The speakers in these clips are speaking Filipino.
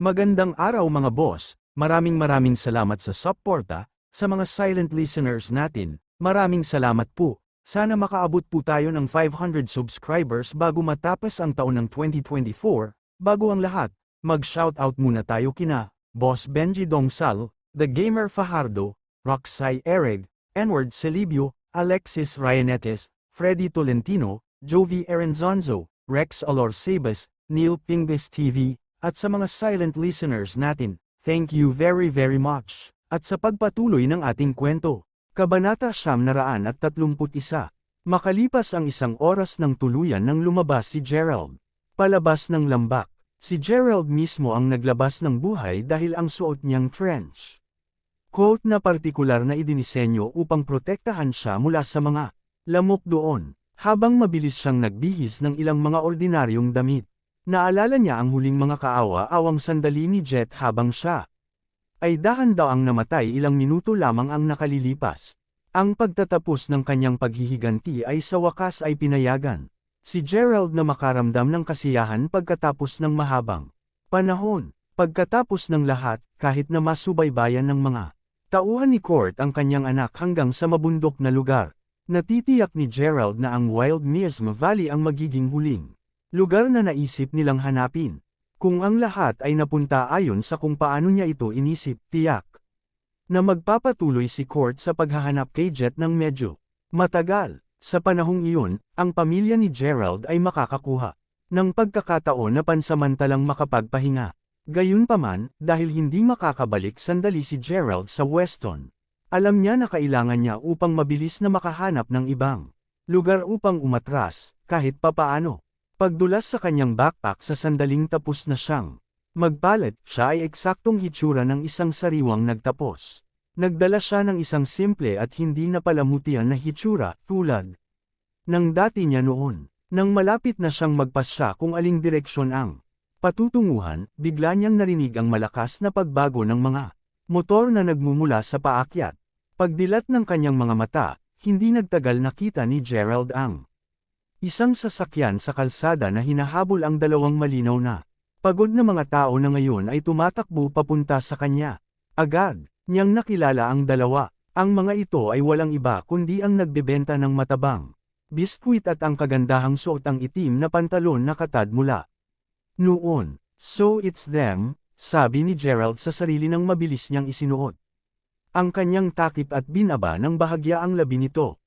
Magandang araw mga boss, maraming salamat sa suporta, sa mga silent listeners natin, maraming salamat po. Sana makaabot po tayo ng 500 subscribers bago matapos ang taon ng 2024, bago ang lahat, mag-shoutout muna tayo kina, Boss Benji Dongsal, The Gamer Fajardo, Roxy Ereg, Enward Celibio, Alexis Ryanetes, Freddy Tolentino, Jovi Arenzonzo, Rex Alorsabas, Neil Pingus TV, at sa mga silent listeners natin, thank you very much. At sa pagpatuloy ng ating kwento, Kabanata 931, makalipas ang isang oras ng tuluyan nang lumabas si Gerald. Palabas ng lambak, si Gerald mismo ang naglabas ng buhay dahil ang suot niyang trench coat na partikular na idinisenyo upang protektahan siya mula sa mga lamok doon, habang mabilis siyang nagbihis ng ilang mga ordinaryong damit. Naalala niya ang huling mga kaawa-awang sandali ni Jet habang siya ay dahan-daang namatay ilang minuto lamang ang nakalilipas. Ang pagtatapos ng kanyang paghihiganti ay sa wakas ay pinayagan si Gerald na makaramdam ng kasiyahan pagkatapos ng mahabang panahon. Pagkatapos ng lahat, kahit na masubaybayan ng mga tauhan ni Court ang kanyang anak hanggang sa mabundok na lugar, natitiyak ni Gerald na ang Wild Miasma Valley ang magiging huling lugar na naisip nilang hanapin. Kung ang lahat ay napunta ayon sa kung paano niya ito inisip, tiyak na magpapatuloy si Court sa paghahanap kay Jet ng medyo matagal. Sa panahong iyon, ang pamilya ni Gerald ay makakakuha ng pagkakataon na pansamantalang makapagpahinga. Gayunpaman, dahil hindi makakabalik sandali si Gerald sa Weston, alam niya na kailangan niya upang mabilis na makahanap ng ibang lugar upang umatras, kahit papaano. Pagdulas sa kanyang backpack sa sandaling tapos na siyang magpalit, siya ay eksaktong hitsura ng isang sariwang nagtapos. Nagdala siya ng isang simple at hindi napalamutian na hitsura, tulad ng dati niya noon. Nang malapit na siyang magpasya kung aling direksyon ang patutunguhan, bigla niyang narinig ang malakas na pagbago ng mga motor na nagmumula sa paakyat. Pagdilat ng kanyang mga mata, hindi nagtagal nakita ni Gerald ang isang sasakyan sa kalsada na hinahabol ang dalawang malinaw na pagod na mga tao na ngayon ay tumatakbo papunta sa kanya. Agad niyang nakilala ang dalawa. Ang mga ito ay walang iba kundi ang nagbebenta ng matabang biskwit at ang kagandahang suot ang itim na pantalon na katad mula noon. So it's them, sabi ni Gerald sa sarili nang mabilis niyang isinuot ang kanyang takip at binaba ng bahagya ang labi nito.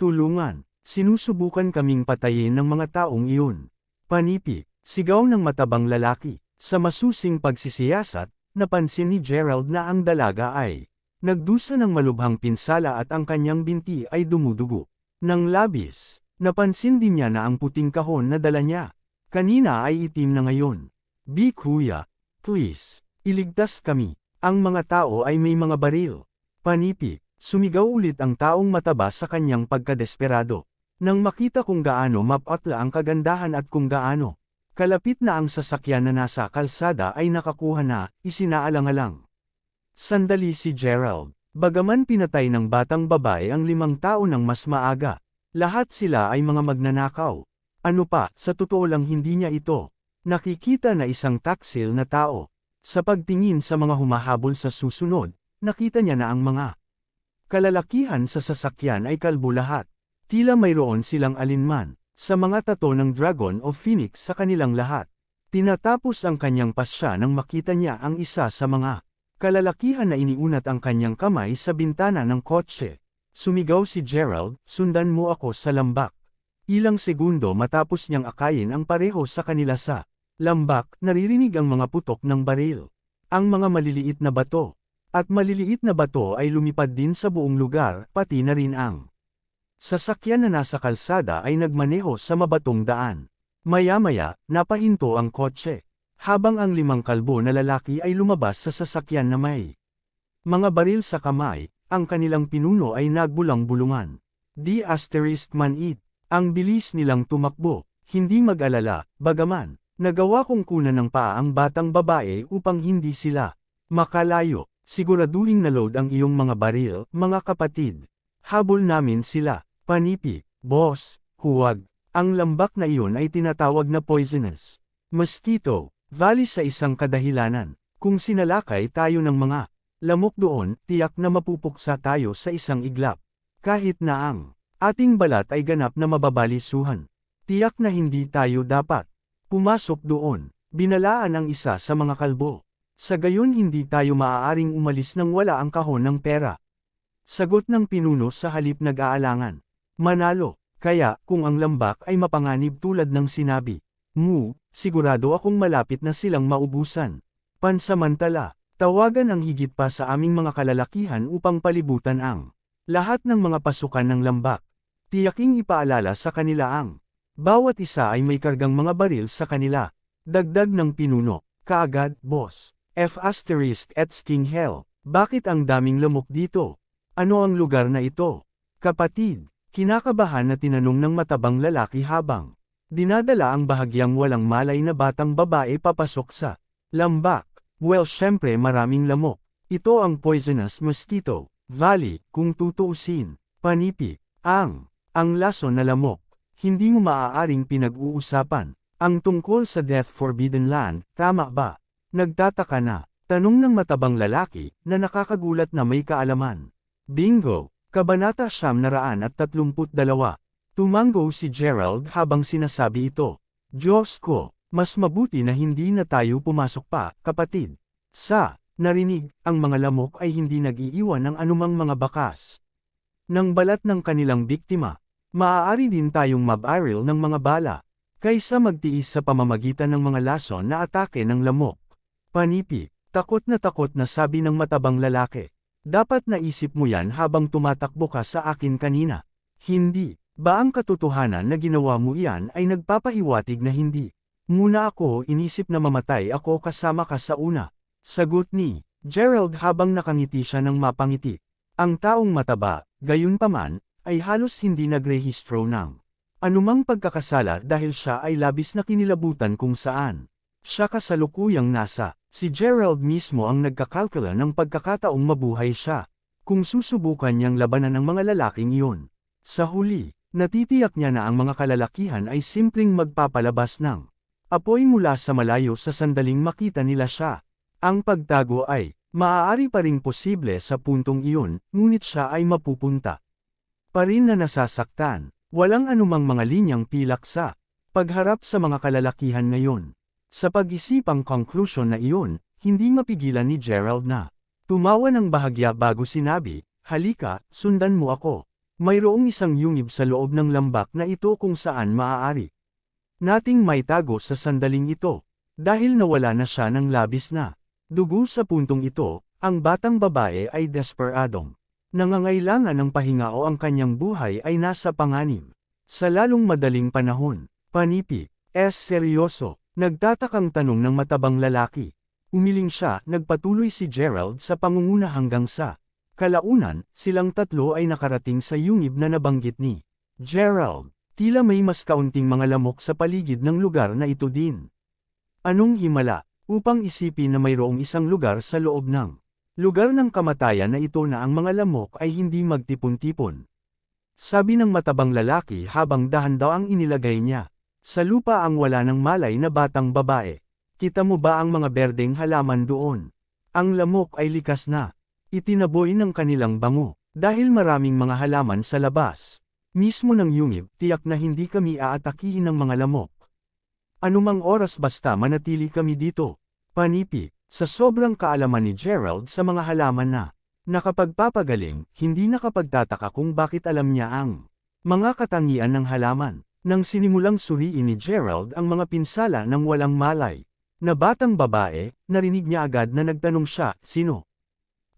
Tulungan. Sinusubukan kaming patayin ng mga taong iyon. Panipi, sigaw ng matabang lalaki. Sa masusing pagsisiyasat, napansin ni Gerald na ang dalaga ay nagdusa ng malubhang pinsala at ang kanyang binti ay dumudugo ng labis. Napansin din niya na ang puting kahon na dala niya kanina ay itim na ngayon. Kuya, please, iligtas kami. Ang mga tao ay may mga baril. Panipi, sumigaw ulit ang taong mataba sa kanyang pagkadesperado. Nang makita kung gaano mapatla ang kagandahan at kung gaano kalapit na ang sasakyan na nasa kalsada ay nakakuha na, isinaalang-alang sandali si Gerald. Bagaman pinatay ng batang babae ang 5 tao ng mas maaga, lahat sila ay mga magnanakaw. Ano pa, sa totoo lang hindi niya ito nakikita na isang taksil na tao. Sa pagtingin sa mga humahabol sa susunod, nakita niya na ang mga kalalakihan sa sasakyan ay kalbo lahat. Tila mayroon silang alinman sa mga tato ng Dragon of Phoenix sa kanilang lahat. Tinatapos ang kanyang pasya nang makita niya ang isa sa mga kalalakihan na iniunat ang kanyang kamay sa bintana ng kotse. Sumigaw si Gerald, sundan mo ako sa lambak. Ilang segundo matapos niyang akayin ang pareho sa kanila sa lambak, naririnig ang mga putok ng baril. Ang mga maliliit na bato at maliliit na bato ay lumipad din sa buong lugar, pati na rin ang sasakyan na nasa kalsada ay nagmaneho sa mabatong daan. Maya-maya, napahinto ang kotse. Habang ang 5 kalbo na lalaki ay lumabas sa sasakyan na may mga baril sa kamay, ang kanilang pinuno ay nagbulang-bulungan. *man-it. Ang bilis nilang tumakbo. Hindi mag-alala, bagaman nagawa kong kunan ng paa ang batang babae upang hindi sila makalayo. Siguraduhin na load ang iyong mga baril, mga kapatid. Habol namin sila. Panipi, boss, huwag. Ang lambak na iyon ay tinatawag na poisonous mosquito. Valley sa isang kadahilanan. Kung sinalakay tayo ng mga lamok doon, tiyak na mapupuksa tayo sa isang iglap. Kahit na ang ating balat ay ganap na mababalisuhan. Tiyak na hindi tayo dapat pumasok doon. Binalaan ang isa sa mga kalbo. Sa gayon hindi tayo maaaring umalis nang wala ang kahon ng pera. Sagot ng pinuno sa halip nag-aalangan. Manalo, kaya kung ang lambak ay mapanganib tulad ng sinabi mo, sigurado akong malapit na silang maubusan. Pansamantala, tawagan ang higit pa sa aming mga kalalakihan upang palibutan ang lahat ng mga pasukan ng lambak. Tiyaking ipaalala sa kanila ang bawat isa ay may kargang mga baril sa kanila. Dagdag ng pinuno, kaagad, boss. F** at Sting Hell, bakit ang daming lamok dito? Ano ang lugar na ito? Kapatid, kinakabahan na tinanong ng matabang lalaki habang dinadala ang bahagyang walang malay na batang babae papasok sa lambak. Well, syempre maraming lamok. Ito ang poisonous mosquito valley, kung tutuusin. Panipi, ang lason na lamok. Hindi mo maaaring pinag-uusapan. Ang tungkol sa Death Forbidden Land, tama ba? Nagtataka na, tanong ng matabang lalaki, na nakakagulat na may kaalaman. Bingo! Kabanata 932. Tumango si Gerald habang sinasabi ito. Diyos ko, mas mabuti na hindi na tayo pumasok pa, kapatid. Narinig, ang mga lamok ay hindi nag-iiwan ng anumang mga bakas ng balat ng kanilang biktima. Maaari din tayong mabaril ng mga bala, kaysa magtiis sa pamamagitan ng mga lason na atake ng lamok. Panipi, takot na sabi ng matabang lalaki. Dapat naisip mo yan habang tumatakbo ka sa akin kanina. Hindi, ba ang katotohanan na ginawa mo iyan ay nagpapahiwatig na hindi? Muna ako inisip na mamatay ako kasama ka sa una. Sagot ni Gerald habang nakangiti siya ng mapangiti. Ang taong mataba, gayunpaman, ay halos hindi nagrehistro ng anumang pagkakasala dahil siya ay labis na kinilabutan kung saan siya kasalukuyang nasa. Si Gerald mismo ang nagkakalkula ng pagkakataong mabuhay siya kung susubukan niyang labanan ang mga lalaking iyon. Sa huli, natitiyak niya na ang mga kalalakihan ay simpleng magpapalabas ng apoy mula sa malayo sa sandaling makita nila siya. Ang pagtago ay maaari pa ring posible sa puntong iyon, ngunit siya ay mapupunta pa rin na nasasaktan. Walang anumang mga linyang pilak sa pagharap sa mga kalalakihan ngayon. Sa pag-isipang konklusyon na iyon, hindi mapigilan ni Gerald na tumawa ng bahagya bago sinabi, halika, sundan mo ako. Mayroong isang yungib sa loob ng lambak na ito kung saan maaari nating maitago sa sandaling ito. Dahil nawala na siya ng labis na dugo sa puntong ito, ang batang babae ay desperadong nangangailangan ng pahinga o ang kanyang buhay ay nasa panganib. Sa lalong madaling panahon, panipi, seryoso, nagtatakang tanong ng matabang lalaki. Umiling siya, nagpatuloy si Gerald sa pangunguna hanggang sa kalaunan, silang tatlo ay nakarating sa yungib na nabanggit ni Gerald. Tila may mas kaunting mga lamok sa paligid ng lugar na ito din. Anong himala, upang isipin na mayroong isang lugar sa loob ng lugar ng kamatayan na ito na ang mga lamok ay hindi magtipon-tipon. Sabi ng matabang lalaki habang dahan-daw ang inilagay niya sa lupa ang wala ng malay na batang babae. Kita mo ba ang mga berdeng halaman doon? Ang lamok ay likas na itinaboy ng kanilang bango dahil maraming mga halaman sa labas. Mismo ng yungib, tiyak na hindi kami aatakihin ng mga lamok. Anumang oras basta manatili kami dito. Panipi, sa sobrang kaalaman ni Gerald sa mga halaman na nakapagpapagaling, hindi nakapagtataka kung bakit alam niya ang mga katangian ng halaman. Nang sinimulang suriin ni Gerald ang mga pinsala ng walang malay na batang babae, narinig niya agad na nagtanong siya, sino?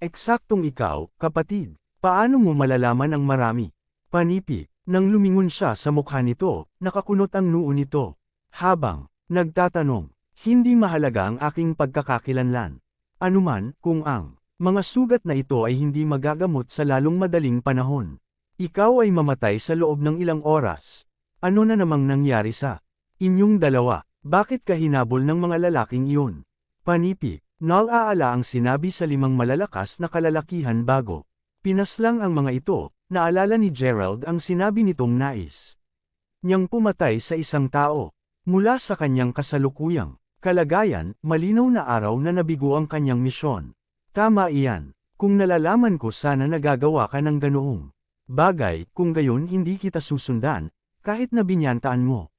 Eksaktong ikaw, kapatid. Paano mo malalaman ang marami? Panipi, nang lumingon siya sa mukha nito, nakakunot ang noo nito. Habang nagtatanong, hindi mahalaga ang aking pagkakakilanlan. Anuman, kung ang mga sugat na ito ay hindi magagamot sa lalong madaling panahon. Ikaw ay mamatay sa loob ng ilang oras. Ano na namang nangyari sa inyong dalawa? Bakit ka hinabol ng mga lalaking iyon? Panipi, nalaala ang sinabi sa 5 malalakas na kalalakihan bago pinaslang ang mga ito. Naalala ni Gerald ang sinabi nitong nais niyang pumatay sa isang tao. Mula sa kanyang kasalukuyang Kalagayan, malinaw na araw na nabigo ang kanyang misyon. Tama iyan. Kung nalalaman ko sana nagagawa ka ng ganoong bagay, kung gayon hindi kita susundan, kahit na binyantaan mo.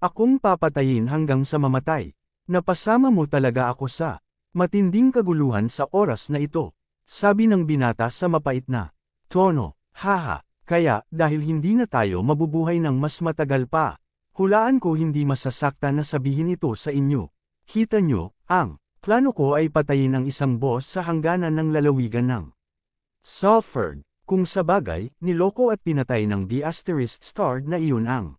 Akong papatayin hanggang sa mamatay. Napasama mo talaga ako sa matinding kaguluhan sa oras na ito. Sabi ng binata sa mapait na tono. Haha, kaya, dahil hindi na tayo mabubuhay ng mas matagal pa, hulaan ko hindi masasaktan na sabihin ito sa inyo. Kita nyo, ang plano ko ay patayin ang isang boss sa hangganan ng lalawigan ng Salford. Kung sabagay, niloko at pinatay ng The Asterisk Star na iyon ang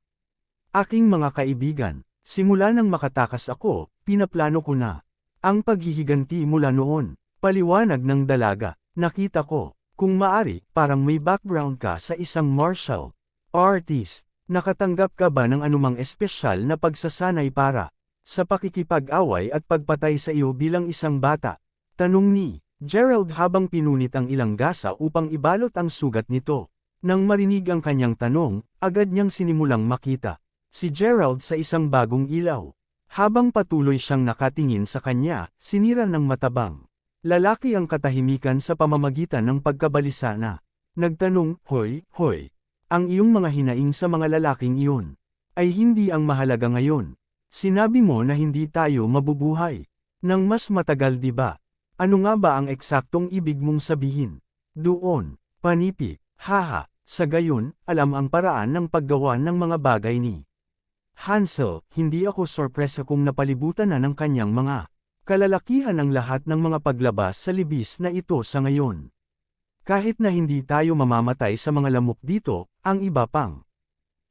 aking mga kaibigan. Simula nang makatakas ako, pinaplano ko na ang paghihiganti mula noon. Paliwanag ng dalaga, nakita ko, kung maari, parang may background ka sa isang martial artist. Nakatanggap ka ba ng anumang espesyal na pagsasanay para sa pakikipag-away at pagpatay sa iyo bilang isang bata? Tanong ni Gerald habang pinunit ang ilang gasa upang ibalot ang sugat nito. Nang marinig ang kanyang tanong, agad niyang sinimulang makita si Gerald sa isang bagong ilaw. Habang patuloy siyang nakatingin sa kanya, sinira ng matabang lalaki ang katahimikan sa pamamagitan ng pagkabalisa na nagtanong, "Hoy, hoy, ang iyong mga hinaing sa mga lalaking iyon ay hindi ang mahalaga ngayon. Sinabi mo na hindi tayo mabubuhay ng mas matagal, di ba? Ano nga ba ang eksaktong ibig mong sabihin?" Doon, panipi, haha, sa gayon, alam ang paraan ng paggawa ng mga bagay ni Hansel. Hindi ako sorpresa kung napalibutan na ng kanyang mga kalalakihan ang lahat ng mga paglabas sa libis na ito sa ngayon. Kahit na hindi tayo mamamatay sa mga lamok dito, ang iba pang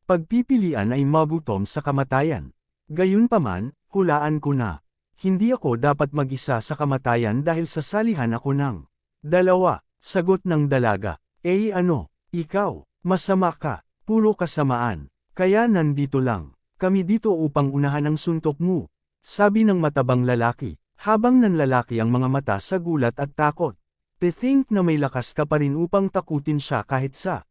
pagpipilian ay magutom sa kamatayan. Gayunpaman, hulaan ko na hindi ako dapat mag-isa sa kamatayan dahil sasalihan ako ng dalawa. Sagot ng dalaga. Ano, ikaw, masama ka, puro kasamaan, kaya nandito lang kami dito upang unahan ang suntok mo. Sabi ng matabang lalaki, habang nanlalaki ang mga mata sa gulat at takot. To think na may lakas ka pa rin upang takutin siya kahit sa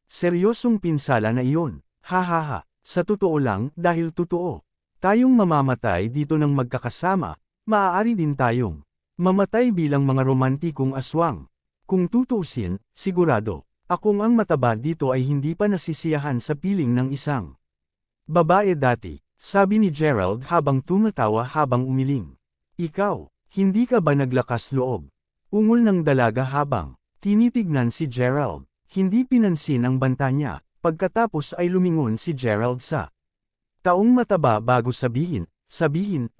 seryosong pinsala na iyon. Hahaha, sa totoo lang, dahil totoo tayong mamamatay dito ng magkakasama, maaari din tayong mamatay bilang mga romantikong aswang. Kung tutuusin, sigurado akong ang mataba dito ay hindi pa nasisiyahan sa piling ng isang babae dati. Sabi ni Gerald habang tumatawa habang umiling. Ikaw, hindi ka ba naglakas loob? Ungol ng dalaga habang tinitignan si Gerald. Hindi pinansin ang banta niya. Pagkatapos ay lumingon si Gerald sa taong mataba bago sabihin,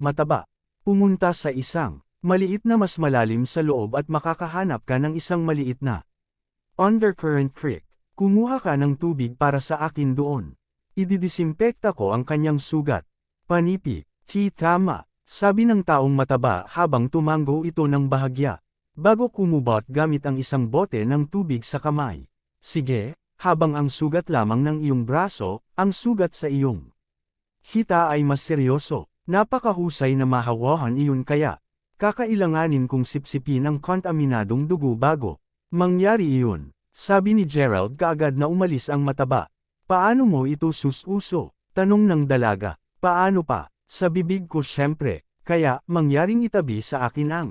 mataba. Pumunta sa isang maliit na mas malalim sa loob at makakahanap ka ng isang maliit na undercurrent creek. Kumuha ka ng tubig para sa akin doon. Ididisimpekta ko ang kanyang sugat. Panipi, tama, sabi ng taong mataba habang tumango ito ng bahagya. Bago kumubot gamit ang isang bote ng tubig sa kamay. Sige, habang ang sugat lamang ng iyong braso, ang sugat sa iyong hita ay mas seryoso. Napakahusay na mahawahan iyon kaya kakailanganin kong sipsipin ang kontaminadong dugo bago mangyari iyon. Sabi ni Gerald kaagad na umalis ang mataba. Paano mo ito sususo? Tanong ng dalaga. Paano pa? Sa bibig ko syempre, kaya mangyaring itabi sa akin ang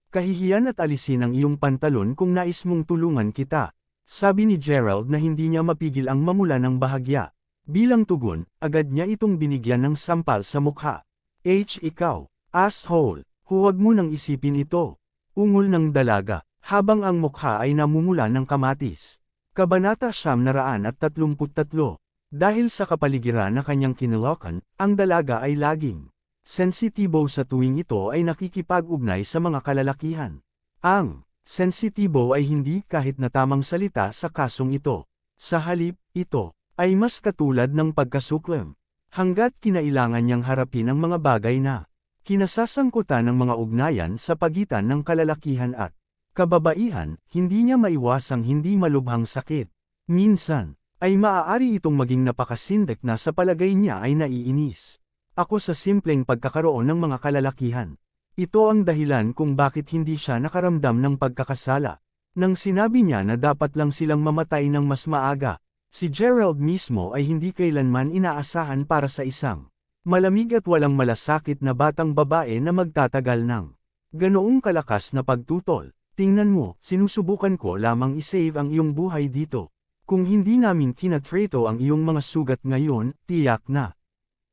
kahihiyan at alisin ang iyong pantalon kung nais mong tulungan kita. Sabi ni Gerald na hindi niya mapigil ang mamula ng bahagya. Bilang tugon, agad niya itong binigyan ng sampal sa mukha. Ikaw, asshole, huwag mo nang isipin ito. Ungol ng dalaga, habang ang mukha ay namumula ng kamatis. Kabanata 933. Dahil sa kapaligiran na kanyang kinilokan, ang dalaga ay laging sensitibo sa tuwing ito ay nakikipag-ugnay sa mga kalalakihan. Ang sensitibo ay hindi kahit na tamang salita sa kasong ito. Sa halip, ito ay mas katulad ng pagkasuklam. Hanggat kinailangan niyang harapin ang mga bagay na kinasasangkutan ng mga ugnayan sa pagitan ng kalalakihan at kababaihan, hindi niya maiwasang hindi malubhang sakit. Minsan, ay maaari itong maging napakasindak na sa palagay niya ay naiinis ako sa simpleng pagkakaroon ng mga kalalakihan. Ito ang dahilan kung bakit hindi siya nakaramdam ng pagkakasala. Nang sinabi niya na dapat lang silang mamatay ng mas maaga, si Gerald mismo ay hindi kailanman inaasahan para sa isang Malamig at walang malasakit na batang babae na magtatagal ng ganoong kalakas na pagtutol. Tingnan mo, sinusubukan ko lamang isave ang iyong buhay dito. Kung hindi namin tinatreto ang iyong mga sugat ngayon, tiyak na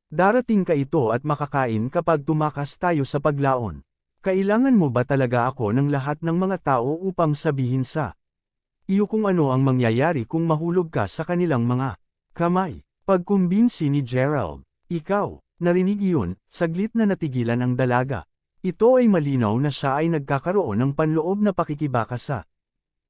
darating ka ito at makakain kapag tumakas tayo sa paglaon. Kailangan mo ba talaga ako ng lahat ng mga tao upang sabihin sa iyo kung ano ang mangyayari kung mahulog ka sa kanilang mga kamay? Pagkumbinsi ni Gerald. Ikaw, narinig iyon, saglit na natigilan ang dalaga. Ito ay malinaw na siya ay nagkakaroon ng panloob na pakikibaka sa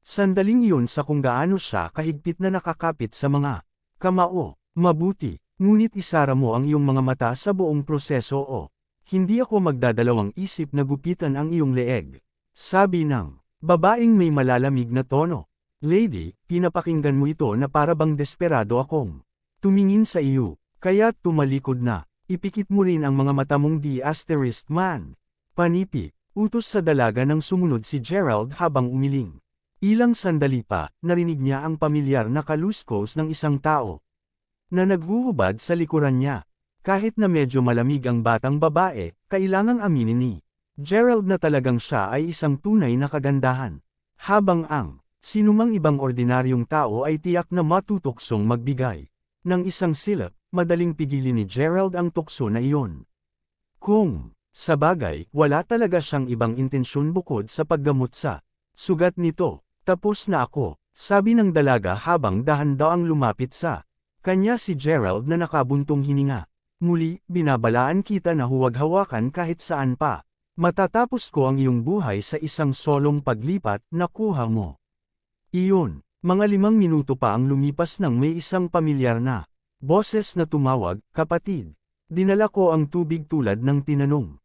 sandaling iyon sa kung gaano siya kahigpit na nakakapit sa mga kamao. Mabuti, ngunit isara mo ang iyong mga mata sa buong proseso o hindi ako magdadalawang isip na gupitan ang iyong leeg. Sabi ng babaeng may malalamig na tono. Lady, pinapakinggan mo ito na para bang desperado akong tumingin sa iyo. Kaya tumalikod na, ipikit mo rin ang mga mata mong *man. Panipi, utos sa dalaga nang sumunod si Gerald habang umiling. Ilang sandali pa, narinig niya ang pamilyar na kaluskos ng isang tao na naghuhubad sa likuran niya. Kahit na medyo malamig ang batang babae, kailangang aminin ni Gerald na talagang siya ay isang tunay na kagandahan. Habang ang sinumang ibang ordinaryong tao ay tiyak na matutuksong magbigay ng isang silap, madaling pigilin ni Gerald ang tukso na iyon. Kung, sa bagay, wala talaga siyang ibang intensyon bukod sa paggamot sa sugat nito. Tapos na ako, sabi ng dalaga habang dahan-daang lumapit sa kanya si Gerald na nakabuntong hininga. Muli, binabalaan kita na huwag hawakan kahit saan pa. Matatapos ko ang iyong buhay sa isang solong paglipat na kuha mo. Iyon, mga 5 minuto pa ang lumipas nang may isang pamilyar na boses na tumawag, kapatid. Dinala ko ang tubig tulad ng tinanong.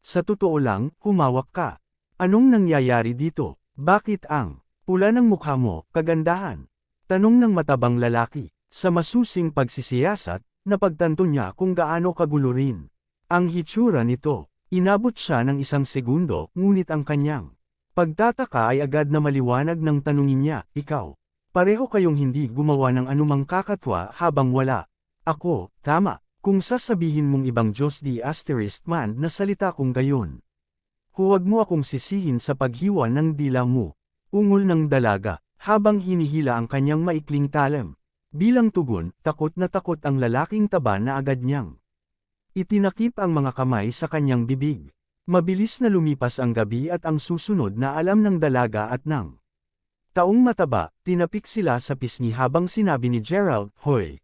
Sa totoo lang, humawak ka. Anong nangyayari dito? Bakit ang pula ng mukha mo, kagandahan? Tanong ng matabang lalaki. Sa masusing pagsisiyasat, napagtanto niya kung gaano kagulo rin ang hitsura nito. Inabot siya ng 1 segundo, ngunit ang kanyang pagtataka ay agad na maliwanag ng tanungin niya, ikaw. Pareho kayong hindi gumawa ng anumang kakatwa habang wala. Ako, tama, kung sasabihin mong ibang Diyos *man na salita kung gayon. Huwag mo akong sisihin sa paghiwa ng dila mo. Ungol ng dalaga, habang hinihila ang kanyang maikling talam. Bilang tugon, takot na takot ang lalaking taba na agad niyang itinakip ang mga kamay sa kanyang bibig. Mabilis na lumipas ang gabi at ang susunod na alam ng dalaga at ng taong mataba, tinapik sila sa pisngi habang sinabi ni Gerald, Hoy!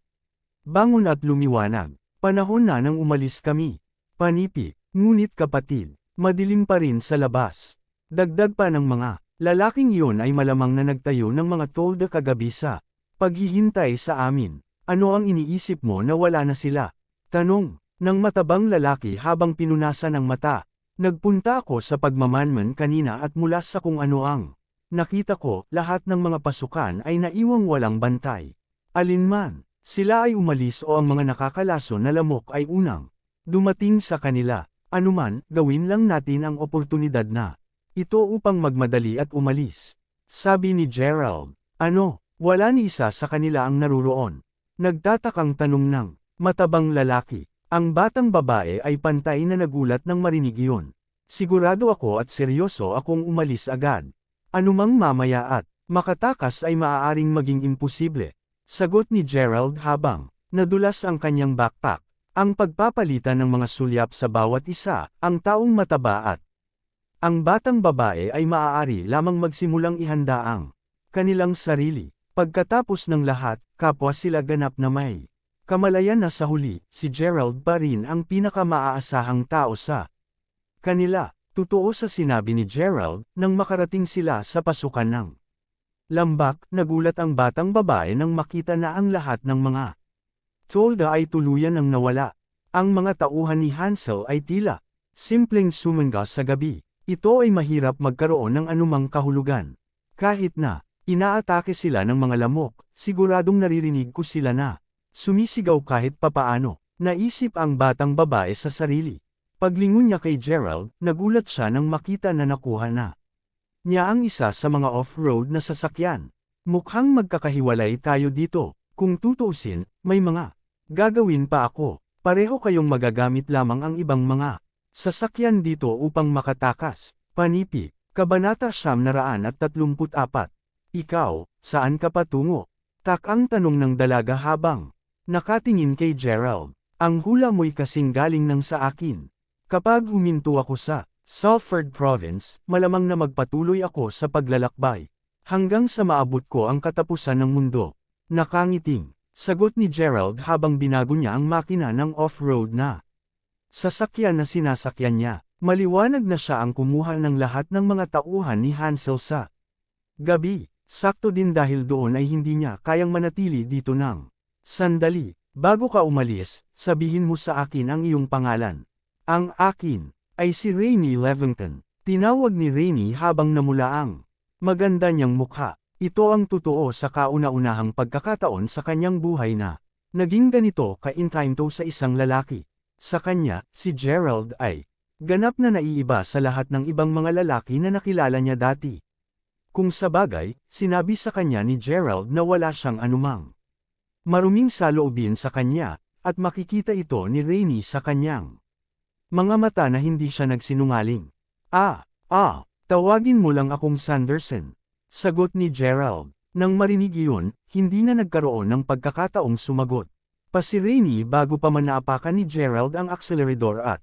Bangon at lumiwanag. Panahon na nang umalis kami. Panipi, ngunit kapatid, madilim pa rin sa labas. Dagdag pa ng mga lalaking iyon ay malamang na nagtayo ng mga tolda kagabi sa paghihintay sa amin. Ano ang iniisip mo na wala na sila? Tanong ng matabang lalaki habang pinunasan ang mata. Nagpunta ako sa pagmamanman kanina at mula sa kung ano ang nakita ko, lahat ng mga pasukan ay naiwang walang bantay. Alinman, sila ay umalis o ang mga nakakalaso na lamok ay unang dumating sa kanila. Anuman, gawin lang natin ang oportunidad na ito upang magmadali at umalis. Sabi ni Gerald. Ano, wala ni isa sa kanila ang naruroon. Nagtatakang tanong ng matabang lalaki. Ang batang babae ay pantay na nagulat nang marinig iyon. Sigurado ako at seryoso akong umalis agad. Anumang mamaya at makatakas ay maaaring maging imposible. Sagot ni Gerald habang nadulas ang kanyang backpack. Ang pagpapalitan ng mga sulyap sa bawat isa, ang taong mataba at ang batang babae ay maaari lamang magsimulang ihanda ang kanilang sarili. Pagkatapos ng lahat, kapwa sila ganap na may kamalayan na sa huli, si Gerald pa rin ang pinaka-maaasahang tao sa kanila. Totoo sa sinabi ni Gerald, nang makarating sila sa pasukan ng lambak, nagulat ang batang babae nang makita na ang lahat ng mga tolda ay tuluyan ang nawala. Ang mga tauhan ni Hansel ay tila simpleng sumangga sa gabi. Ito ay mahirap magkaroon ng anumang kahulugan. Kahit na inaatake sila ng mga lamok, siguradong naririnig ko sila na sumisigaw kahit papaano. Naisip ang batang babae sa sarili. Paglingon niya kay Gerald, nagulat siya nang makita na nakuha na niya ang isa sa mga off-road na sasakyan. Mukhang magkakahiwalay tayo dito. Kung tutuusin, may mga gagawin pa ako. Pareho kayong magagamit lamang ang ibang mga sasakyan dito upang makatakas. Panipi, Kabanata 934. Ikaw, saan ka patungo? Ang tanong ng dalaga habang nakatingin kay Gerald. Ang hula mo'y kasing galing ng sa akin. Kapag huminto ako sa Salford Province, malamang na magpatuloy ako sa paglalakbay. Hanggang sa maabot ko ang katapusan ng mundo. Nakangiting, sagot ni Gerald habang binago niya ang makina ng off-road na sasakyan na sinasakyan niya. Maliwanag na siya ang kumuha ng lahat ng mga tauhan ni Hansel sa gabi. Sakto din dahil doon ay hindi niya kayang manatili dito ng sandali. Bago ka umalis, sabihin mo sa akin ang iyong pangalan. Ang akin ay si Rainey Levington. Tinawag ni Rainey habang namula ang maganda niyang mukha. Ito ang totoo sa kauna-unahang pagkakataon sa kanyang buhay na naging ganito ka-entitled sa isang lalaki. Sa kanya, si Gerald ay ganap na naiiba sa lahat ng ibang mga lalaki na nakilala niya dati. Kung sabagay, sinabi sa kanya ni Gerald na wala siyang anumang maruming saloobin sa kanya, at makikita ito ni Rainey sa kanyang mga mata na hindi siya nagsinungaling. Tawagin mo lang akong Sanderson. Sagot ni Gerald. Nang marinig iyon, hindi na nagkaroon ng pagkakataong sumagot pa si Rainey bago pa man naapakan ni Gerald ang akselerador at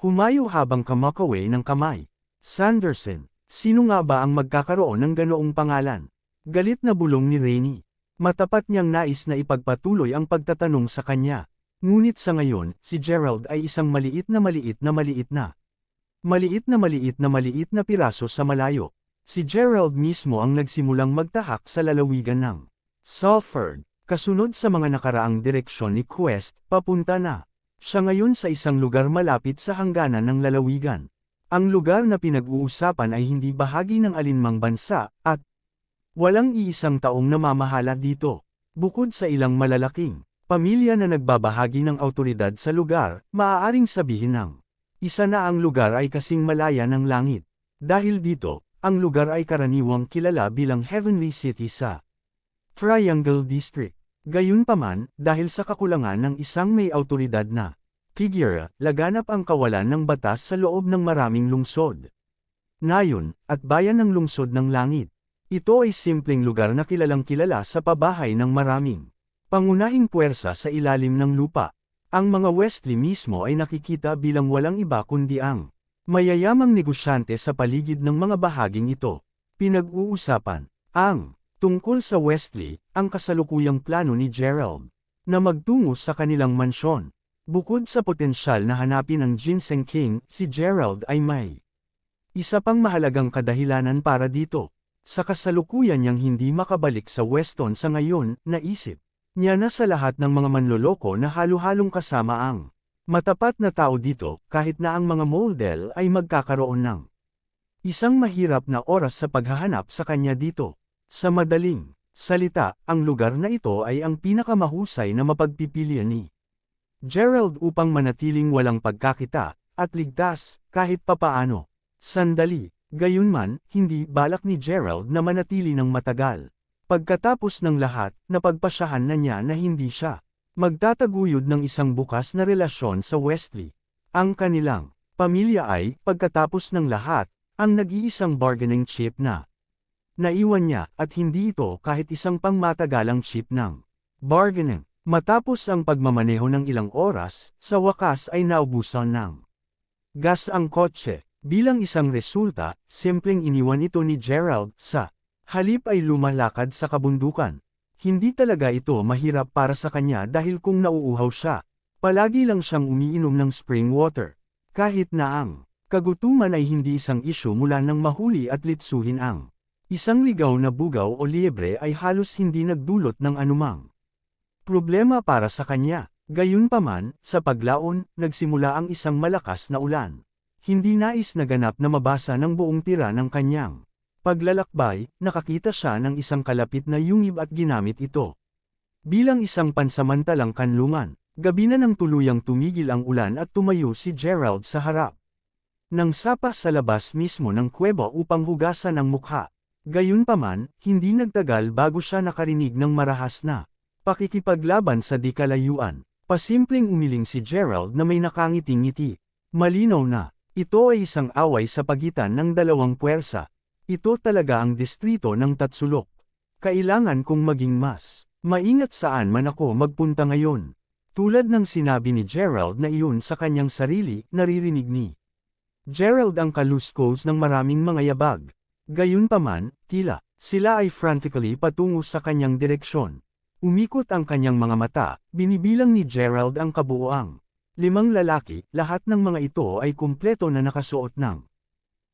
humayo habang kamakaway ng kamay. Sanderson, sino nga ba ang magkakaroon ng ganoong pangalan? Galit na bulong ni Rainey. Matapat niyang nais na ipagpatuloy ang pagtatanong sa kanya. Ngunit sa ngayon, si Gerald ay isang maliit na piraso sa malayo. Si Gerald mismo ang nagsimulang magtahak sa lalawigan ng Salford, kasunod sa mga nakaraang direksyon ni Quest, papunta na siya ngayon sa isang lugar malapit sa hangganan ng lalawigan. Ang lugar na pinag-uusapan ay hindi bahagi ng alinmang bansa, at walang iisang taong namamahala dito. Bukod sa ilang malalaking pamilya na nagbabahagi ng awtoridad sa lugar, maaaring sabihin ng isa na ang lugar ay kasing malaya ng langit. Dahil dito, ang lugar ay karaniwang kilala bilang Heavenly City sa Triangle District. Gayunpaman, dahil sa kakulangan ng isang may awtoridad na figure, laganap ang kawalan ng batas sa loob ng maraming lungsod, nayon, at bayan ng lungsod ng langit. Ito ay simpleng lugar na kilalang kilala sa pabahay ng maraming pangunahing puwersa sa ilalim ng lupa. Ang mga Wesley mismo ay nakikita bilang walang iba kundi ang mayayamang negosyante sa paligid ng mga bahaging ito. Pinag-uusapan ang tungkol sa Wesley, ang kasalukuyang plano ni Gerald na magtungo sa kanilang mansyon. Bukod sa potensyal na hanapin ang Ginseng King, si Gerald ay may isa pang mahalagang kadahilanan para dito. Sa kasalukuyan niyang hindi makabalik sa Weston sa ngayon, naisip niya na sa lahat ng mga manloloko na halo-halong kasama ang matapat na tao dito, kahit na ang mga model ay magkakaroon ng isang mahirap na oras sa paghahanap sa kanya dito. Sa madaling salita, ang lugar na ito ay ang pinakamahusay na mapagpipilian ni Gerald upang manatiling walang pagkakita at ligtas kahit papaano. Sandali, gayunman, hindi balak ni Gerald na manatili ng matagal. Pagkatapos ng lahat, napagpasyahan na niya na hindi siya magtataguyod ng isang bukas na relasyon sa Wesley. Ang kanilang pamilya ay, pagkatapos ng lahat, ang nag-iisang bargaining chip na naiwan niya, at hindi ito kahit isang pangmatagalang chip ng bargaining. Matapos ang pagmamaneho ng ilang oras, sa wakas ay naubusan ng gas ang kotse. Bilang isang resulta, simpleng iniwan ito ni Gerald sa halip ay lumalakad sa kabundukan. Hindi talaga ito mahirap para sa kanya dahil kung nauuhaw siya, palagi lang siyang umiinom ng spring water. Kahit na ang kagutuman ay hindi isang isyu mula nang mahuli at litsuhin ang isang ligaw na bugaw o liebre ay halos hindi nagdulot ng anumang problema para sa kanya. Gayunpaman, sa paglaon, nagsimula ang isang malakas na ulan. Hindi nais na ganap na mabasa ng buong tira ng kanyang paglalakbay, nakakita siya ng isang kalapit na yungib at ginamit ito bilang isang pansamantalang kanlungan. Gabi na nang tuluyang tumigil ang ulan at tumayo si Gerald sa harap ng sapa sa labas mismo ng kuweba upang hugasan ang mukha. Gayunpaman, hindi nagtagal bago siya nakarinig ng marahas na pakikipaglaban sa di kalayuan. Pasimpleng umiling si Gerald na may nakangiting ngiti. Malinaw na, ito ay isang away sa pagitan ng dalawang puwersa. Ito talaga ang distrito ng Tatsulok. Kailangan kong maging mas maingat saan man ako magpunta ngayon. Tulad ng sinabi ni Gerald na iyon sa kanyang sarili, naririnig ni Gerald ang kaluskos ng maraming mga yabag. Gayunpaman, tila, sila ay frantically patungo sa kanyang direksyon. Umikot ang kanyang mga mata, binibilang ni Gerald ang kabuuang 5 lalaki, lahat ng mga ito ay kumpleto na nakasuot ng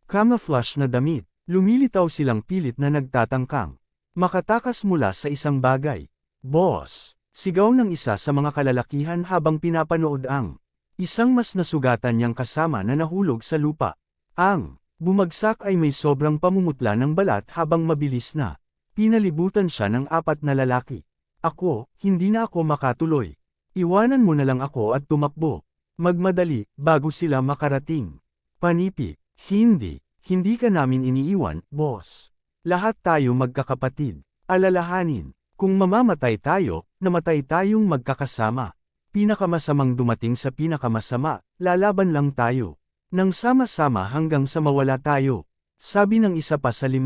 camouflage na damit. Lumilitaw silang pilit na nagtatangkang makatakas mula sa isang bagay. Boss! Sigaw ng isa sa mga kalalakihan habang pinapanood ang isang mas nasugatan niyang kasama na nahulog sa lupa. Ang bumagsak ay may sobrang pamumutla ng balat habang mabilis na pinalibutan siya ng 4 na lalaki. Ako, hindi na ako makatuloy. Iwanan mo na lang ako at tumakbo. Magmadali, bago sila makarating. Panipi, hindi ka namin iniiwan, boss. Lahat tayo magkakapatid. Alalahanin, kung mamamatay tayo, namatay tayong magkakasama. Pinakamasamang dumating sa pinakamasama, lalaban lang tayo. Nang sama-sama hanggang sa mawala tayo. Sabi ng isa pa sa 5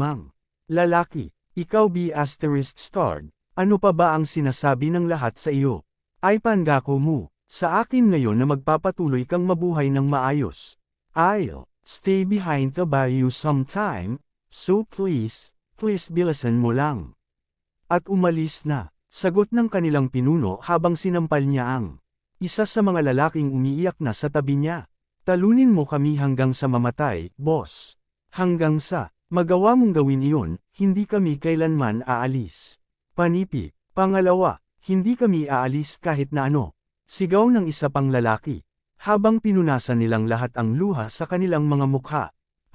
lalaki, ikaw B*****, ano pa ba ang sinasabi ng lahat sa iyo? Ay pangako mo, sa akin ngayon na magpapatuloy kang mabuhay ng maayos. I'll stay behind to buy you some time, so please bilisan mo lang. At umalis na, sagot ng kanilang pinuno habang sinampal niya ang isa sa mga lalaking umiiyak na sa tabi niya. Talunin mo kami hanggang sa mamatay, boss. Hanggang sa magawa mong gawin iyon, hindi kami kailanman aalis. Panipi, pangalawa, hindi kami aalis kahit na ano. Sigaw ng isa pang lalaki. Habang pinunasan nilang lahat ang luha sa kanilang mga mukha.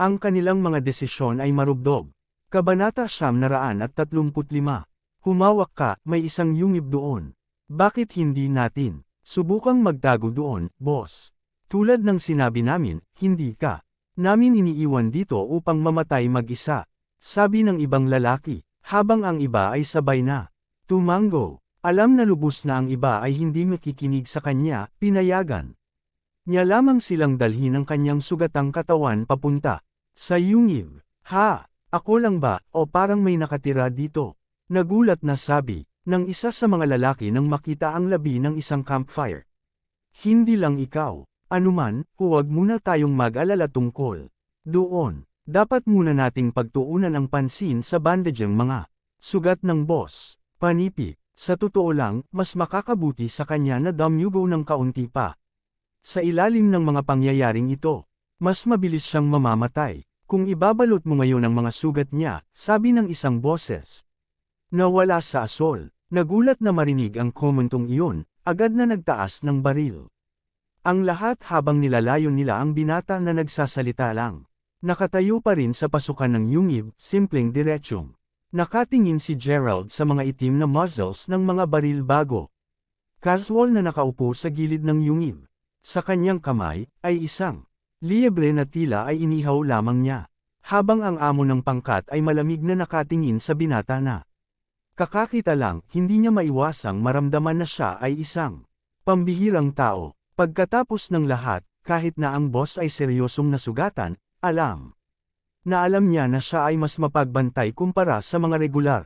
Ang kanilang mga desisyon ay marubdob. Kabanata 935. Humawak ka, may isang yungib doon. Bakit hindi natin subukang magtago doon, boss? Tulad ng sinabi namin, hindi ka namin iniiwan dito upang mamatay mag-isa. Sabi ng ibang lalaki, habang ang iba ay sabay na tumango. Alam na lubos na ang iba ay hindi makikinig sa kanya, pinayagan niya lamang silang dalhin ang kanyang sugatang katawan papunta sa yungib. Ha? Ako lang ba, o parang may nakatira dito? Nagulat na sabi ng isa sa mga lalaki nang makita ang labi ng isang campfire. Hindi lang ikaw. Anuman, huwag muna tayong mag-alala tungkol doon. Dapat muna nating pagtuunan ang pansin sa bandageng mga sugat ng boss. Panipi, sa totoo lang, mas makakabuti sa kanya na damyugo ng kaunti pa. Sa ilalim ng mga pangyayaring ito, mas mabilis siyang mamamatay. Kung ibabalot mo ngayon ang mga sugat niya, sabi ng isang boses. Nawala sa asol. Nagulat na marinig ang komentong iyon, agad na nagtaas ng baril. Ang lahat habang nilalayon nila ang binata na nagsasalita lang. Nakatayo pa rin sa pasukan ng yungib, simpleng diretsyong. Nakatingin si Gerald sa mga itim na muzzles ng mga baril bago. Casual na nakaupo sa gilid ng yungib. Sa kanyang kamay, ay isang liebre na tila ay inihaw lamang niya. Habang ang amo ng pangkat ay malamig na nakatingin sa binata na. Kakakita lang, hindi niya maiwasang maramdaman na siya ay isang pambihirang tao. Pagkatapos ng lahat, kahit na ang boss ay seryosong nasugatan, alam niya na siya ay mas mapagbantay kumpara sa mga regular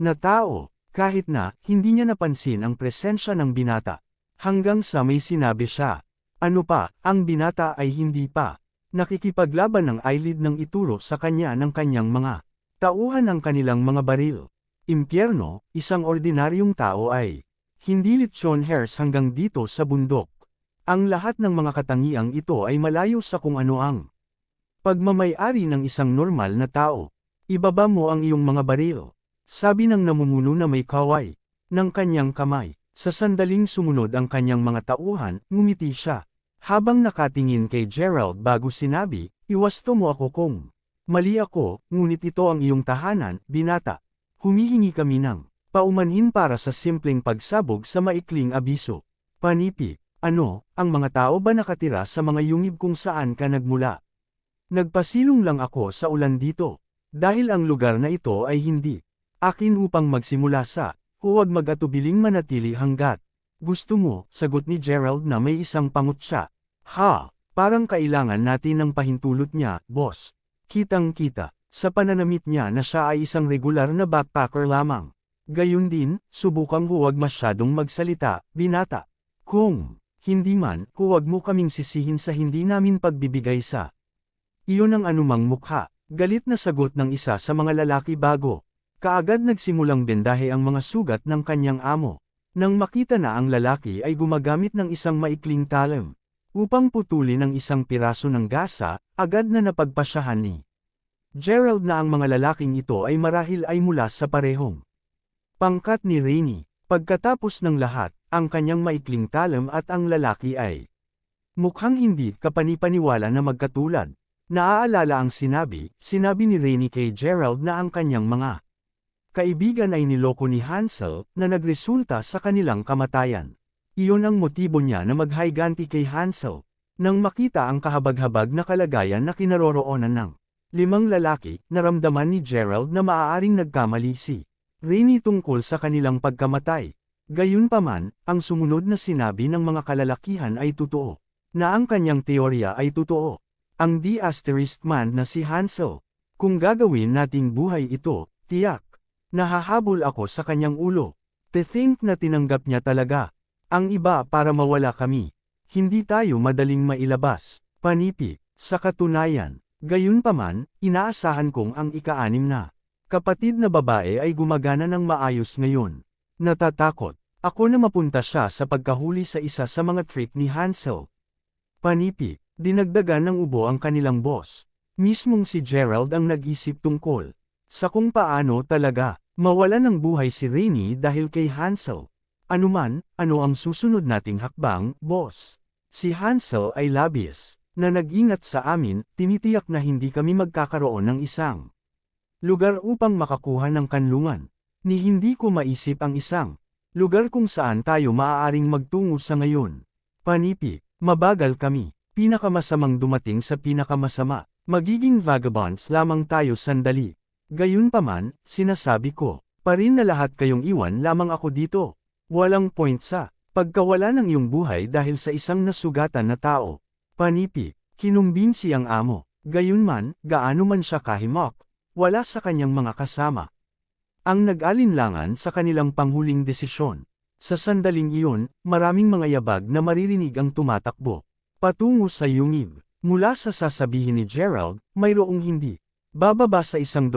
na tao, kahit na hindi niya napansin ang presensya ng binata. Hanggang sa may sinabi siya. Ano pa, ang binata ay hindi pa nakikipaglaban ng eyelid ng ituro sa kanya ng kanyang mga tauhan ng kanilang mga baril. Impyerno, isang ordinaryong tao ay hindi lechon hairs hanggang dito sa bundok. Ang lahat ng mga katangiang ito ay malayo sa kung ano ang pagmamay-ari ng isang normal na tao. Ibaba mo ang iyong mga baril. Sabi ng namumuno na may kaway ng kanyang kamay. Sa sandaling sumunod ang kanyang mga tauhan, ngumiti siya. Habang nakatingin kay Gerald bago sinabi, iwasto mo ako kung mali ako, ngunit ito ang iyong tahanan, binata. Humihingi kami ng paumanhin para sa simpleng pagsabog sa maikling abiso. Panipi, ano, ang mga tao ba nakatira sa mga yungib kung saan ka nagmula? Nagpasilong lang ako sa ulan dito. Dahil ang lugar na ito ay hindi akin upang magsimula sa huwag mag-atubiling manatili hanggat Gusto mo, sagot ni Gerald na may isang pangot siya. Ha, parang kailangan natin ng pahintulot niya, boss. Kitang-kita, sa pananamit niya na siya ay isang regular na backpacker lamang. Gayun din, subukang huwag masyadong magsalita, binata. Kung hindi man, huwag mo kaming sisihin sa hindi namin pagbibigay sa iyon ang anumang mukha. Galit na sagot ng isa sa mga lalaki bago kaagad nagsimulang bendahe ang mga sugat ng kanyang amo. Nang makita na ang lalaki ay gumagamit ng isang maikling talim upang putulin ang isang piraso ng gasa, agad na napagpasyahan ni Gerald na ang mga lalaking ito ay marahil ay mula sa parehong pangkat ni Rainey. Pagkatapos ng lahat, ang kanyang maikling talim at ang lalaki ay mukhang hindi kapanipaniwala na magkatulad. Naaalala ang sinabi ni Rainey kay Gerald na ang kanyang mga kaibigan ay niloko ni Hansel na nagresulta sa kanilang kamatayan. Iyon ang motibo niya na maghayganti kay Hansel. Nang makita ang kahabag-habag na kalagayan na kinaroroonan ng 5 lalaki, naramdaman ni Gerald na maaaring nagkamali si Rainey tungkol sa kanilang pagkamatay. Gayunpaman, ang sumunod na sinabi ng mga kalalakihan ay totoo. Na ang kanyang teorya ay totoo. Ang D*man na si Hansel. Kung gagawin nating buhay ito, tiyak. Nahahabol ako sa kanyang ulo. To think na tinanggap niya talaga. Ang iba para mawala kami. Hindi tayo madaling mailabas. Panipi. Sa katunayan. Gayunpaman, inaasahan kong ang ika-6 na kapatid na babae ay gumagana ng maayos ngayon. Natatakot ako na mapunta siya sa pagkahuli sa isa sa mga trick ni Hansel. Panipi, dinagdagan ng ubo ang kanilang boss. Mismong si Gerald ang nag-isip tungkol sa kung paano talaga mawala ng buhay si Rainey dahil kay Hansel. Ano ang susunod nating hakbang, boss? Si Hansel ay labis na nag-ingat sa amin, tinitiyak na hindi kami magkakaroon ng isang lugar upang makakuha ng kanlungan. Ni hindi ko maisip ang isang lugar kung saan tayo maaaring magtungo sa ngayon. Panipi, mabagal kami. Pinakamasamang dumating sa pinakamasama. Magiging vagabonds lamang tayo sandali. Gayunpaman, sinasabi ko pa rin na lahat kayong iwan lamang ako dito. Walang point sa pagkawala ng iyong buhay dahil sa isang nasugatan na tao. Panipi, kinumbinsi ang amo. Gayunman, gaano man siya kahimok, wala sa kanyang mga kasama ang nag-alinlangan sa kanilang panghuling desisyon. Sa sandaling iyon, maraming mga yabag na maririnig ang tumatakbo patungo sa yungib. Mula sa sasabihin ni Gerald, mayroong hindi bababa sa 100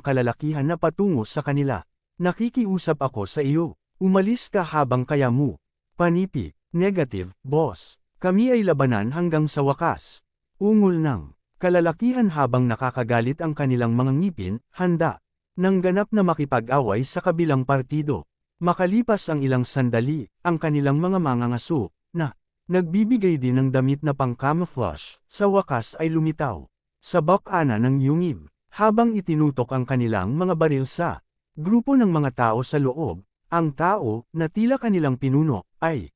kalalakihan na patungo sa kanila. Nakikiusap ako sa iyo. Umalis ka habang kaya mo. Panipi, negative, boss. Kami ay labanan hanggang sa wakas. Ungol ng kalalakihan habang nakakagalit ang kanilang mga ngipin, handa nang ganap na makipag-away sa kabilang partido. Makalipas ang ilang sandali, ang kanilang mga mangangaso, na nagbibigay din ng damit na pang-camouflage, sa wakas ay lumitaw sa bakana ng yungib, habang itinutok ang kanilang mga baril sa grupo ng mga tao sa loob. Ang tao, na tila kanilang pinuno, ay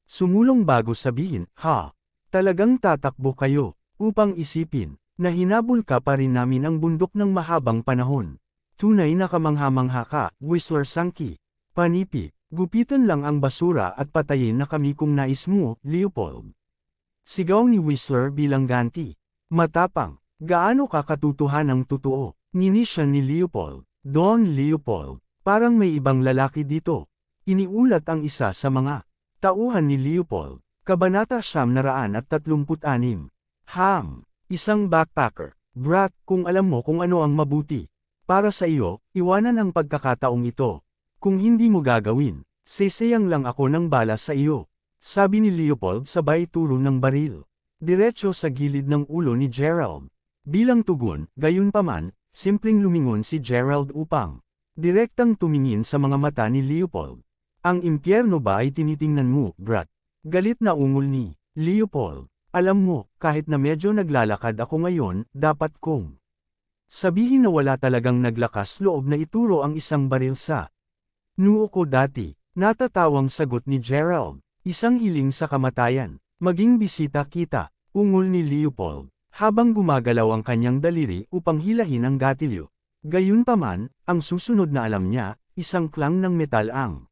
sumulong bago sabihin, ha, talagang tatakbo kayo, upang isipin, na hinabol ka pa rin namin ang bundok ng mahabang panahon. Tunay na kamangha-mangha ka, Whistler Sankey. Panipi, gupitan lang ang basura at patayin na kami kung nais mo, Leopold. Sigaw ni Whistler bilang ganti. Matapang, gaano ka katotohanang totoo, ninisya ni Leopold. Don Leopold, parang may ibang lalaki dito. Iniulat ang isa sa mga tauhan ni Leopold. Kabanata 936. Isang backpacker. Brat, kung alam mo kung ano ang mabuti para sa iyo, iwanan ang pagkakataong ito. Kung hindi mo gagawin, seseyang lang ako ng bala sa iyo. Sabi ni Leopold sabay turo ng baril. Diretso sa gilid ng ulo ni Gerald. Bilang tugon, gayunpaman, simpleng lumingon si Gerald upang direktang tumingin sa mga mata ni Leopold. Ang impyerno ba ay tinitingnan mo, brat? Galit na ungol ni Leopold. Alam mo, kahit na medyo naglalakad ako ngayon, dapat kong sabihin na wala talagang naglakas loob na ituro ang isang baril sa noo ko dati. Natatawang sagot ni Gerald. Isang hiling sa kamatayan. Maging bisita kita, ungol ni Leopold, habang gumagalaw ang kanyang daliri upang hilahin ang gatilyo. Gayunpaman, ang susunod na alam niya, isang klang ng metal ang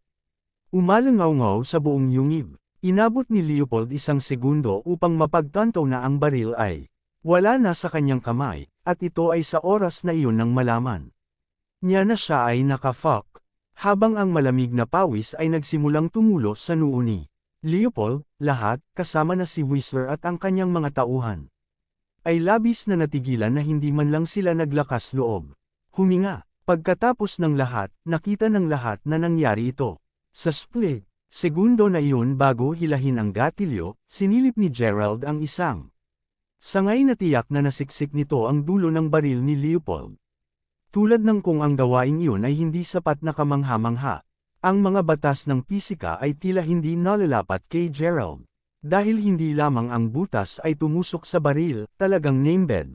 Umalangaw-ngaw sa buong yungib. Inabot ni Leopold isang segundo upang mapagtanto na ang baril ay wala na sa kanyang kamay, at ito ay sa oras na iyon nang malaman niya na siya ay naka-fuck, habang ang malamig na pawis ay nagsimulang tumulo sa noo ni Leopold. Lahat, kasama na si Whistler at ang kanyang mga tauhan, ay labis na natigilan na hindi man lang sila naglakas loob huminga. Pagkatapos ng lahat, nakita ng lahat na nangyari ito. Sa split segundo na iyon bago hilahin ang gatilyo, sinilip ni Gerald ang isang sangay na tiyak na nasiksik nito ang dulo ng baril ni Leopold. Tulad ng kung ang gawaing iyon ay hindi sapat na kamangha-mangha, ang mga batas ng pisika ay tila hindi nalalapat kay Gerald. Dahil hindi lamang ang butas ay tumusok sa baril, talagang namebed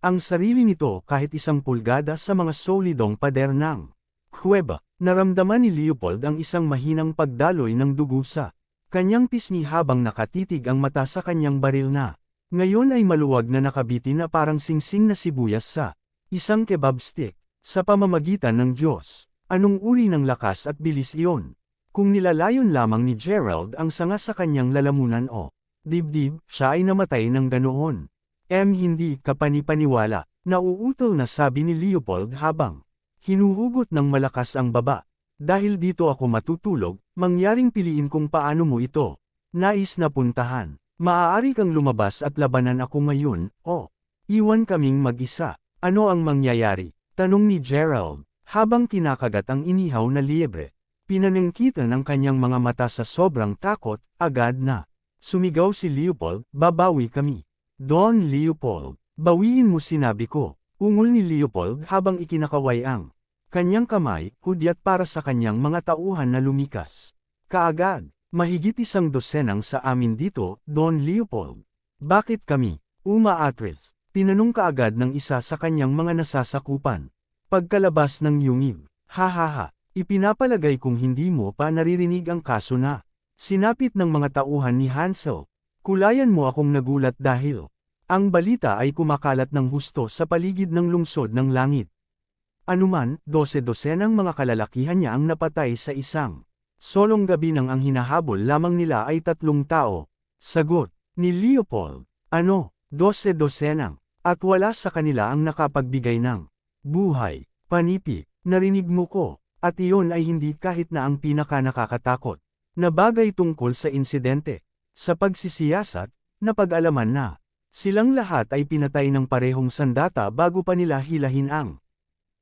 ang sarili nito kahit 1 pulgada sa mga solidong pader ng kuweba. Naramdaman ni Leopold ang isang mahinang pagdaloy ng dugo sa kanyang pisngi habang nakatitig ang mata sa kanyang baril na ngayon ay maluwag na nakabitin na parang singsing na sibuyas sa isang kebab stick. Sa pamamagitan ng Diyos, anong uri ng lakas at bilis iyon? Kung nilalayon lamang ni Gerald ang sanga sa kanyang lalamunan o dibdib, siya ay namatay ng ganoon. Hindi ka panipaniwala, nauutol na sabi ni Leopold habang hinuhugot ng malakas ang baba. Dahil dito ako matutulog, mangyaring piliin kung paano mo ito nais na puntahan. Maaari kang lumabas at labanan ako ngayon, o iwan kaming mag-isa. Ano ang mangyayari? Tanong ni Gerald, habang kinakagat ang inihaw na liebre. Pinaningkitan ng kanyang mga mata sa sobrang takot, agad na sumigaw si Leopold, babawi kami. Don Leopold, bawiin mo sinabi ko. Ungol ni Leopold habang ikinakaway ang kanyang kamay, hudyat para sa kanyang mga tauhan na lumikas. Kaagad, mahigit 100 sa amin dito, Don Leopold. Bakit kami? Umaatrith. Tinanong kaagad ng isa sa kanyang mga nasasakupan. Pagkalabas ng yungib, hahaha, ipinapalagay kung hindi mo pa naririnig ang kaso na sinapit ng mga tauhan ni Hansel. Kulayan mo akong nagulat dahil ang balita ay kumakalat ng husto sa paligid ng lungsod ng langit. Anuman, 12-dosenang mga kalalakihan niya ang napatay sa isang solong gabi nang ang hinahabol lamang nila ay 3 tao. Sagot ni Leopold, ano, 12-dosenang, at wala sa kanila ang nakapagbigay ng buhay. Panipi, narinig mo ko, at iyon ay hindi kahit na ang pinaka-nakakatakot na bagay tungkol sa insidente. Sa pagsisiyasat, napag-alaman na silang lahat ay pinatay ng parehong sandata bago pa nila hilahin ang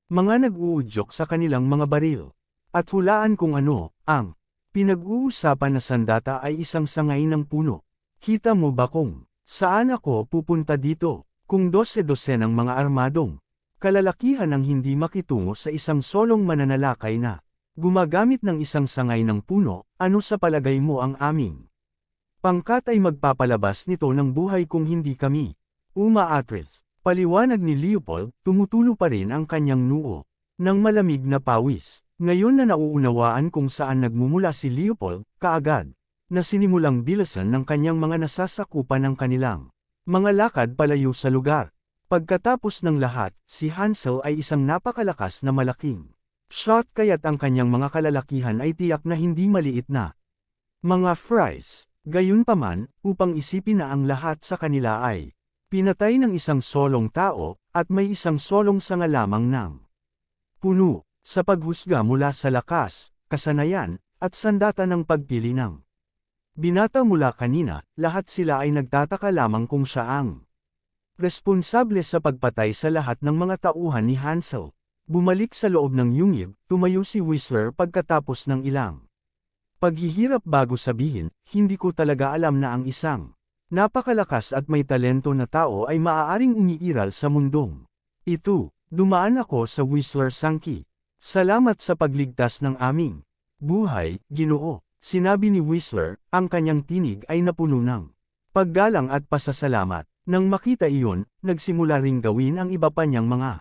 mga nag-uudyok sa kanilang mga baril. At hulaan kung ano, ang pinag-uusapan na sandata ay isang sangay ng puno. Kita mo ba kung saan ako pupunta dito? Kung 12-dosenang mga armadong kalalakihan ang hindi makitungo sa isang solong mananalakay na gumagamit ng isang sangay ng puno, ano sa palagay mo ang aming pangkat ay magpapalabas nito ng buhay kung hindi kami umaatrith? Paliwanag ni Leopold, tumutulo pa rin ang kanyang noo ng malamig na pawis. Ngayon na nauunawaan kung saan nagmumula si Leopold, kaagad na sinimulang bilasan ng kanyang mga nasasakupan ng kanilang mga lakad palayo sa lugar. Pagkatapos ng lahat, si Hansel ay isang napakalakas na malaking shot kaya't ang kanyang mga kalalakihan ay tiyak na hindi maliit na mga fries. Gayunpaman, upang isipin na ang lahat sa kanila ay pinatay ng isang solong tao, at may isang solong sanga lamang ng puno, sa paghusga mula sa lakas, kasanayan, at sandata ng pagpili ng binata mula kanina, lahat sila ay nagtataka lamang kung siya ang responsable sa pagpatay sa lahat ng mga tauhan ni Hansel. Bumalik sa loob ng yungib, tumayo si Whistler pagkatapos ng ilang paghihirap bago sabihin, hindi ko talaga alam na ang isang napakalakas at may talento na tao ay maaaring umiiral sa mundong ito. Dumaan ako sa Whistler Sankey. Salamat sa pagligtas ng aming buhay, Ginoo, sinabi ni Whistler, ang kanyang tinig ay napuno ng paggalang at pasasalamat. Nang makita iyon, nagsimula ring gawin ang iba pa niyang mga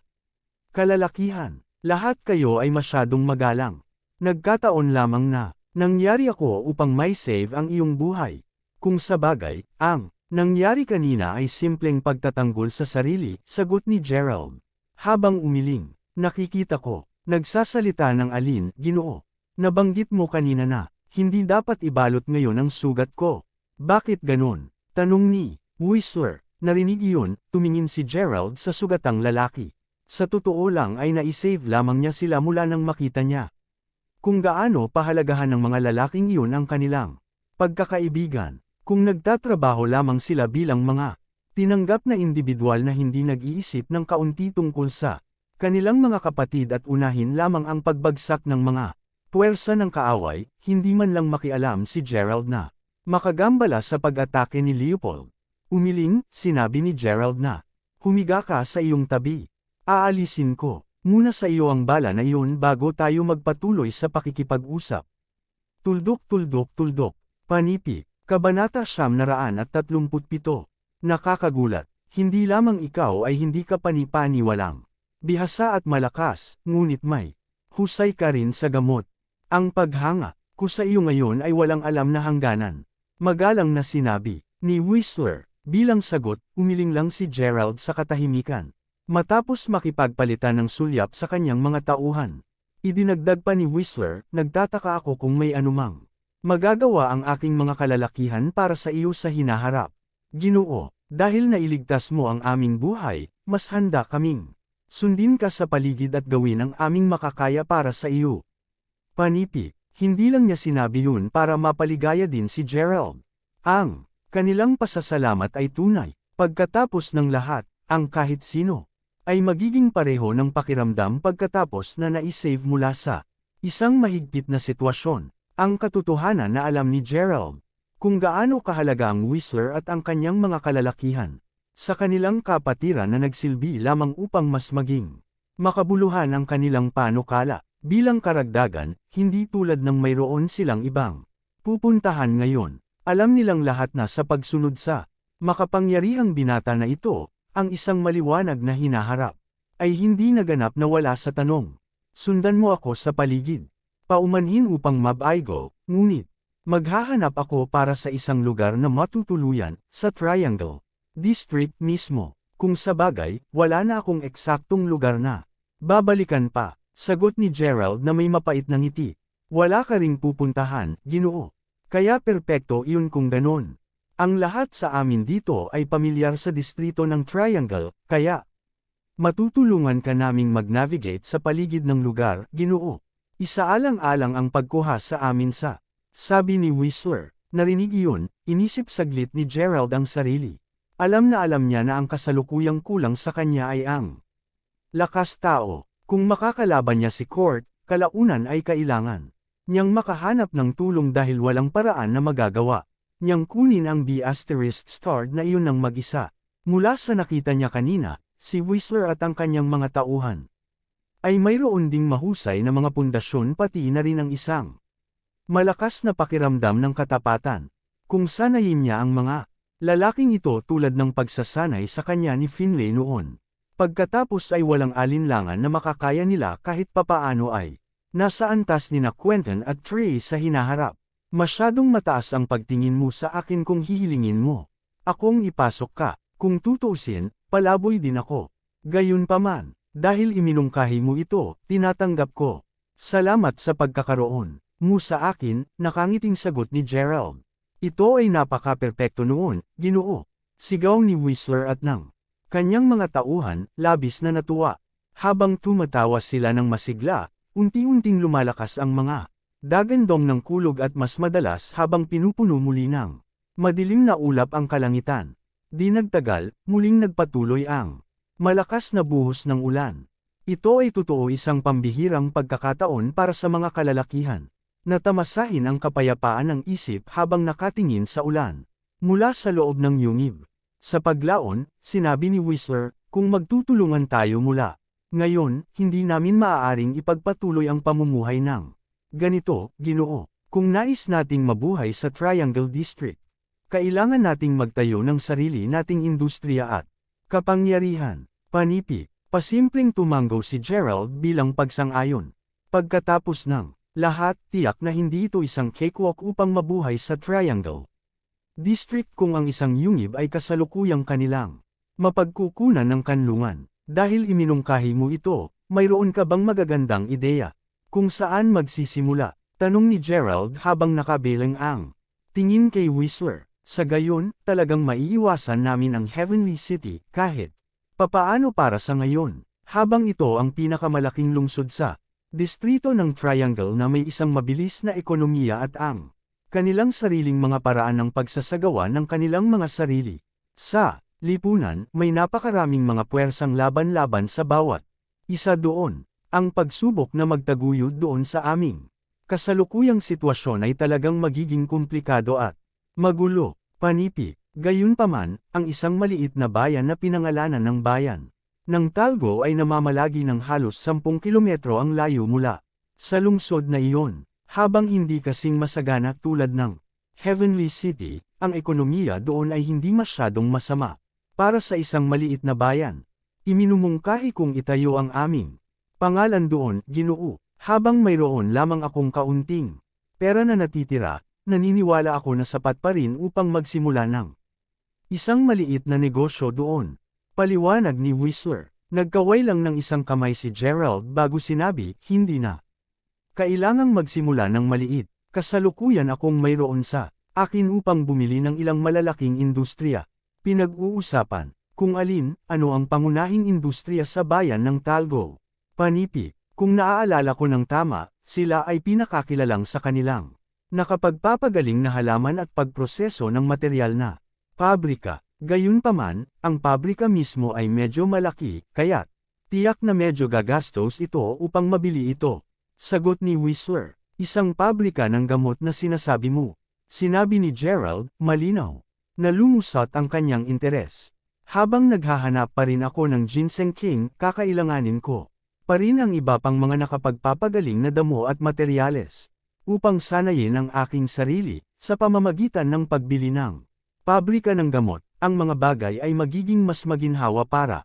kalalakihan. Lahat kayo ay masyadong magalang. Nagkataon lamang na nangyari ako upang may save ang iyong buhay. Kung sa bagay, ang nangyari kanina ay simpleng pagtatanggol sa sarili, sagot ni Gerald. Habang umiling, nakikita ko, nagsasalita ng alin, Ginoo. Nabanggit mo kanina na, hindi dapat ibalot ngayon ang sugat ko. Bakit ganon? Tanong ni Whistler. Narinig iyon, tumingin si Gerald sa sugatang lalaki. Sa totoo lang ay naisave lamang niya sila mula nang makita niya kung gaano pahalagahan ng mga lalaking iyon ang kanilang pagkakaibigan. Kung nagtatrabaho lamang sila bilang mga tinanggap na individual na hindi nag-iisip ng kaunti tungkol sa kanilang mga kapatid at unahin lamang ang pagbagsak ng mga puwersa ng kaaway, hindi man lang makialam si Gerald na makagambala sa pag-atake ni Leopold. Umiling, sinabi ni Gerald na, humiga ka sa iyong tabi. Aalisin ko muna sa iyo ang bala na iyon bago tayo magpatuloy sa pakikipag-usap. Tuldok. Panipi, Kabanata 937. Nakakagulat, hindi lamang ikaw ay hindi ka panipaniwalang bihasa at malakas, ngunit may husay ka rin sa gamot. Ang paghanga ko sa iyo ngayon ay walang alam na hangganan. Magalang na sinabi ni Whistler. Bilang sagot, umiling lang si Gerald sa katahimikan. Matapos makipagpalitan ng sulyap sa kanyang mga tauhan. Idinagdag pa ni Whistler, nagtataka ako kung may anumang magagawa ang aking mga kalalakihan para sa iyo sa hinaharap. Ginoo, dahil nailigtas mo ang aming buhay, mas handa kaming sundin ka sa paligid at gawin ang aming makakaya para sa iyo. Panipi, hindi lang niya sinabi yun para mapaligaya din si Gerald. Ang kanilang pasasalamat ay tunay. Pagkatapos ng lahat, ang kahit sino ay magiging pareho ng pakiramdam pagkatapos na naisave mula sa isang mahigpit na sitwasyon. Ang katotohanan na alam ni Gerald kung gaano kahalaga ang Whistler at ang kanyang mga kalalakihan sa kanilang kapatiran na nagsilbi lamang upang mas maging makabuluhan ang kanilang panukala. Bilang karagdagan, hindi tulad ng mayroon silang ibang pupuntahan ngayon. Alam nilang lahat na sa pagsunod sa makapangyarihang binata na ito, ang isang maliwanag na hinaharap ay hindi naganap na wala sa tanong. Sundan mo ako sa paligid. Paumanhin upang mabaigo, ngunit maghahanap ako para sa isang lugar na matutuluyan sa Triangle District mismo. Kung sa bagay, wala na akong eksaktong lugar na babalikan pa. Sagot ni Gerald na may mapait na ngiti. Wala ka ring pupuntahan, Ginoo. Kaya perpekto iyon kung ganon. Ang lahat sa amin dito ay pamilyar sa distrito ng Triangle, kaya matutulungan ka naming mag-navigate sa paligid ng lugar, Ginoo. Isaalang-alang ang pagkuha sa amin sa sabi ni Whistler. Narinig iyon, inisip saglit ni Gerald ang sarili. Alam niya na ang kasalukuyang kulang sa kanya ay ang lakas tao. Kung makakalaban niya si Court, kalaunan ay kailangan niyang makahanap ng tulong dahil walang paraan na magagawa niyang kunin ang B*** na iyon ng mag-isa. Mula sa nakita niya kanina, si Whistler at ang kanyang mga tauhan ay mayroon ding mahusay na mga pundasyon pati na rin ang isang malakas na pakiramdam ng katapatan. Kung sanayin niya ang mga lalaking ito tulad ng pagsasanay sa kanya ni Finlay noon. Pagkatapos ay walang alinlangan na makakaya nila kahit papaano ay nasa antas ni na Quentin at Trey sa hinaharap. Masyadong mataas ang pagtingin mo sa akin kung hihilingin mo akong ipasok ka. Kung tutuusin, palaboy din ako. Gayunpaman, dahil iminungkahi mo ito, tinatanggap ko. Salamat sa pagkakaroon mo sa akin, nakangiting sagot ni Gerald. Ito ay napaka-perpekto noon, Ginoo. Sigaw ni Whistler at ng kanyang mga tauhan, labis na natuwa. Habang tumatawa sila ng masigla, unti-unting lumalakas ang mga dagandong ng kulog at mas madalas habang pinupuno muli ng madilim na ulap ang kalangitan. Di nagtagal, muling nagpatuloy ang malakas na buhos ng ulan. Ito ay totoo isang pambihirang pagkakataon para sa mga kalalakihan. Natamasahin ang kapayapaan ng isip habang nakatingin sa ulan. Mula sa loob ng yungib. Sa paglaon, sinabi ni Whistler, kung magtutulungan tayo mula ngayon, hindi namin maaaring ipagpatuloy ang pamumuhay ng ganito, Ginoo. Kung nais nating mabuhay sa Triangle District, kailangan nating magtayo ng sarili nating industriya at kapangyarihan. Panipi, pasimpleng tumanggaw si Gerald bilang pagsang-ayon. Pagkatapos ng lahat, tiyak na hindi ito isang cakewalk upang mabuhay sa Triangle District kung ang isang yungib ay kasalukuyang kanilang mapagkukunan ng kanlungan. Dahil iminungkahi mo ito, mayroon ka bang magagandang ideya kung saan magsisimula? Tanong ni Gerald habang nakabilang ang tingin kay Whistler. Sa gayon, talagang maiiwasan namin ang Heavenly City, kahit papaano para sa ngayon. Habang ito ang pinakamalaking lungsod sa distrito ng Triangle na may isang mabilis na ekonomiya at ang kanilang sariling mga paraan ng pagsasagawa ng kanilang mga sarili. Sa lipunan, may napakaraming mga puwersang laban-laban sa bawat isa doon. Ang pagsubok na magtaguyod doon sa aming kasalukuyang sitwasyon ay talagang magiging komplikado at magulo, panipi. Gayunpaman, ang isang maliit na bayan na pinangalanan ng bayan ng Talgo ay namamalagi ng halos 10 kilometro ang layo mula sa lungsod na iyon. Habang hindi kasing masagana tulad ng Heavenly City, ang ekonomiya doon ay hindi masyadong masama. Para sa isang maliit na bayan, iminumungkahi kong itayo ang aming pangalan doon, Ginoo. Habang mayroon lamang akong kaunting pera na natitira, naniniwala ako na sapat pa rin upang magsimula ng isang maliit na negosyo doon. Paliwanag ni Whistler. Nagkaway lang ng isang kamay si Gerald bago sinabi, hindi na kailangang magsimula ng maliit. Kasalukuyan akong mayroon sa akin upang bumili ng ilang malalaking industriya. Pinag-uusapan kung ano ang pangunahing industriya sa bayan ng Talgo. Panipi, kung naaalala ko ng tama, sila ay pinakakilalang sa kanilang nakapagpapagaling na halaman at pagproseso ng material na pabrika. Gayunpaman, ang pabrika mismo ay medyo malaki, kaya't tiyak na medyo gagastos ito upang mabili ito. Sagot ni Whistler. Isang pabrika ng gamot na sinasabi mo. Sinabi ni Gerald, malinaw. Nalumusot ang kanyang interes. Habang naghahanap pa rin ako ng ginseng king, kakailanganin ko pa rin ang iba pang mga nakapagpapagaling na damo at materyales upang sanayin ang aking sarili sa pamamagitan ng pagbili ng pabrika ng gamot. Ang mga bagay ay magiging mas maginhawa para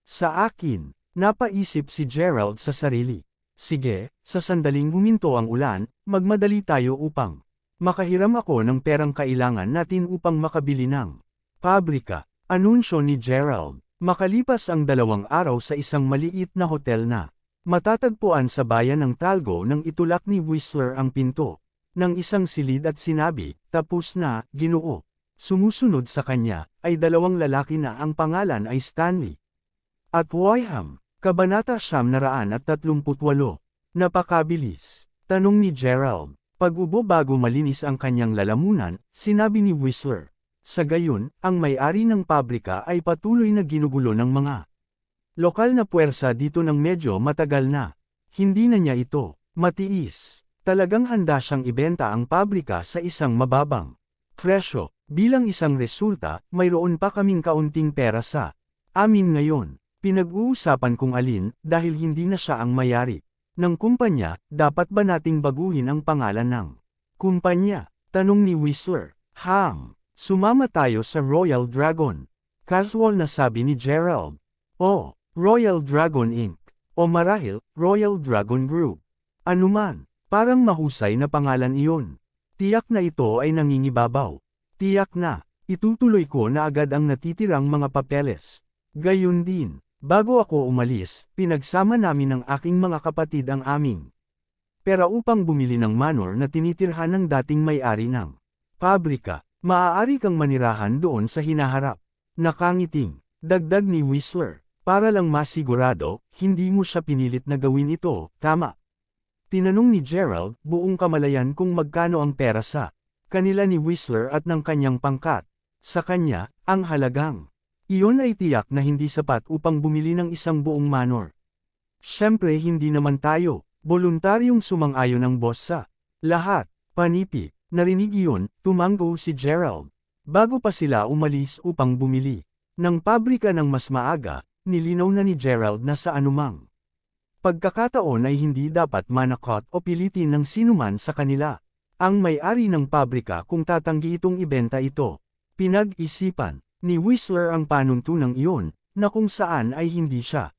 sa akin. Napaisip si Gerald sa sarili. Sige, sa sandaling huminto ang ulan, magmadali tayo upang makahiram ako ng perang kailangan natin upang makabili ng pabrika. Anunsyo ni Gerald. Makalipas ang 2 araw sa isang maliit na hotel na matatagpuan sa bayan ng Talgo nang itulak ni Whistler ang pinto ng isang silid at sinabi, tapos na, Ginoo. Sumusunod sa kanya ay 2 lalaki na ang pangalan ay Stanley at Wyham. Kabanata 938. Napakabilis. Tanong ni Gerald. Pag-ubo bago malinis ang kanyang lalamunan, sinabi ni Whistler. Sa gayon, ang may-ari ng pabrika ay patuloy na ginugulo ng mga lokal na puwersa dito ng medyo matagal na. Hindi na niya ito matiis. Talagang handa siyang ibenta ang pabrika sa isang mababang presyo. Bilang isang resulta, mayroon pa kaming kaunting pera sa amin ngayon. Pinag-uusapan kung dahil hindi na siya ang may-ari ng kumpanya, dapat ba nating baguhin ang pangalan ng kumpanya? Tanong ni Whistler. Sumama tayo sa Royal Dragon. Casual na sabi ni Gerald. Oh, Royal Dragon Inc. O marahil, Royal Dragon Group. Anuman, parang mahusay na pangalan iyon. Tiyak na ito ay nangingibabaw. Tiyak na, itutuloy ko na agad ang natitirang mga papeles. Gayun din, bago ako umalis, pinagsama namin ng aking mga kapatid ang aming pera upang bumili ng manor na tinitirhan ng dating may-ari ng pabrika. Maaari kang manirahan doon sa hinaharap. Nakangiting, dagdag ni Whistler. Para lang masigurado, hindi mo siya pinilit na gawin ito, tama? Tinanong ni Gerald, buong kamalayan kung magkano ang pera sa kanila ni Whistler at ng kanyang pangkat. Sa kanya, ang halagang iyon ay tiyak na hindi sapat upang bumili ng isang buong manor. Siyempre hindi naman tayo voluntaryong sumang-ayon ang boss sa lahat. Panipi. Narinig iyon, tumango si Gerald. Bago pa sila umalis upang bumili ng pabrika ng mas maaga, nilinaw na ni Gerald na sa anumang pagkakataon ay hindi dapat manakot o pilitin ng sinuman sa kanila ang may-ari ng pabrika kung tatanggi itong ibenta ito. Pinag-isipan ni Whistler ang panuntunang iyon, na kung saan ay hindi siya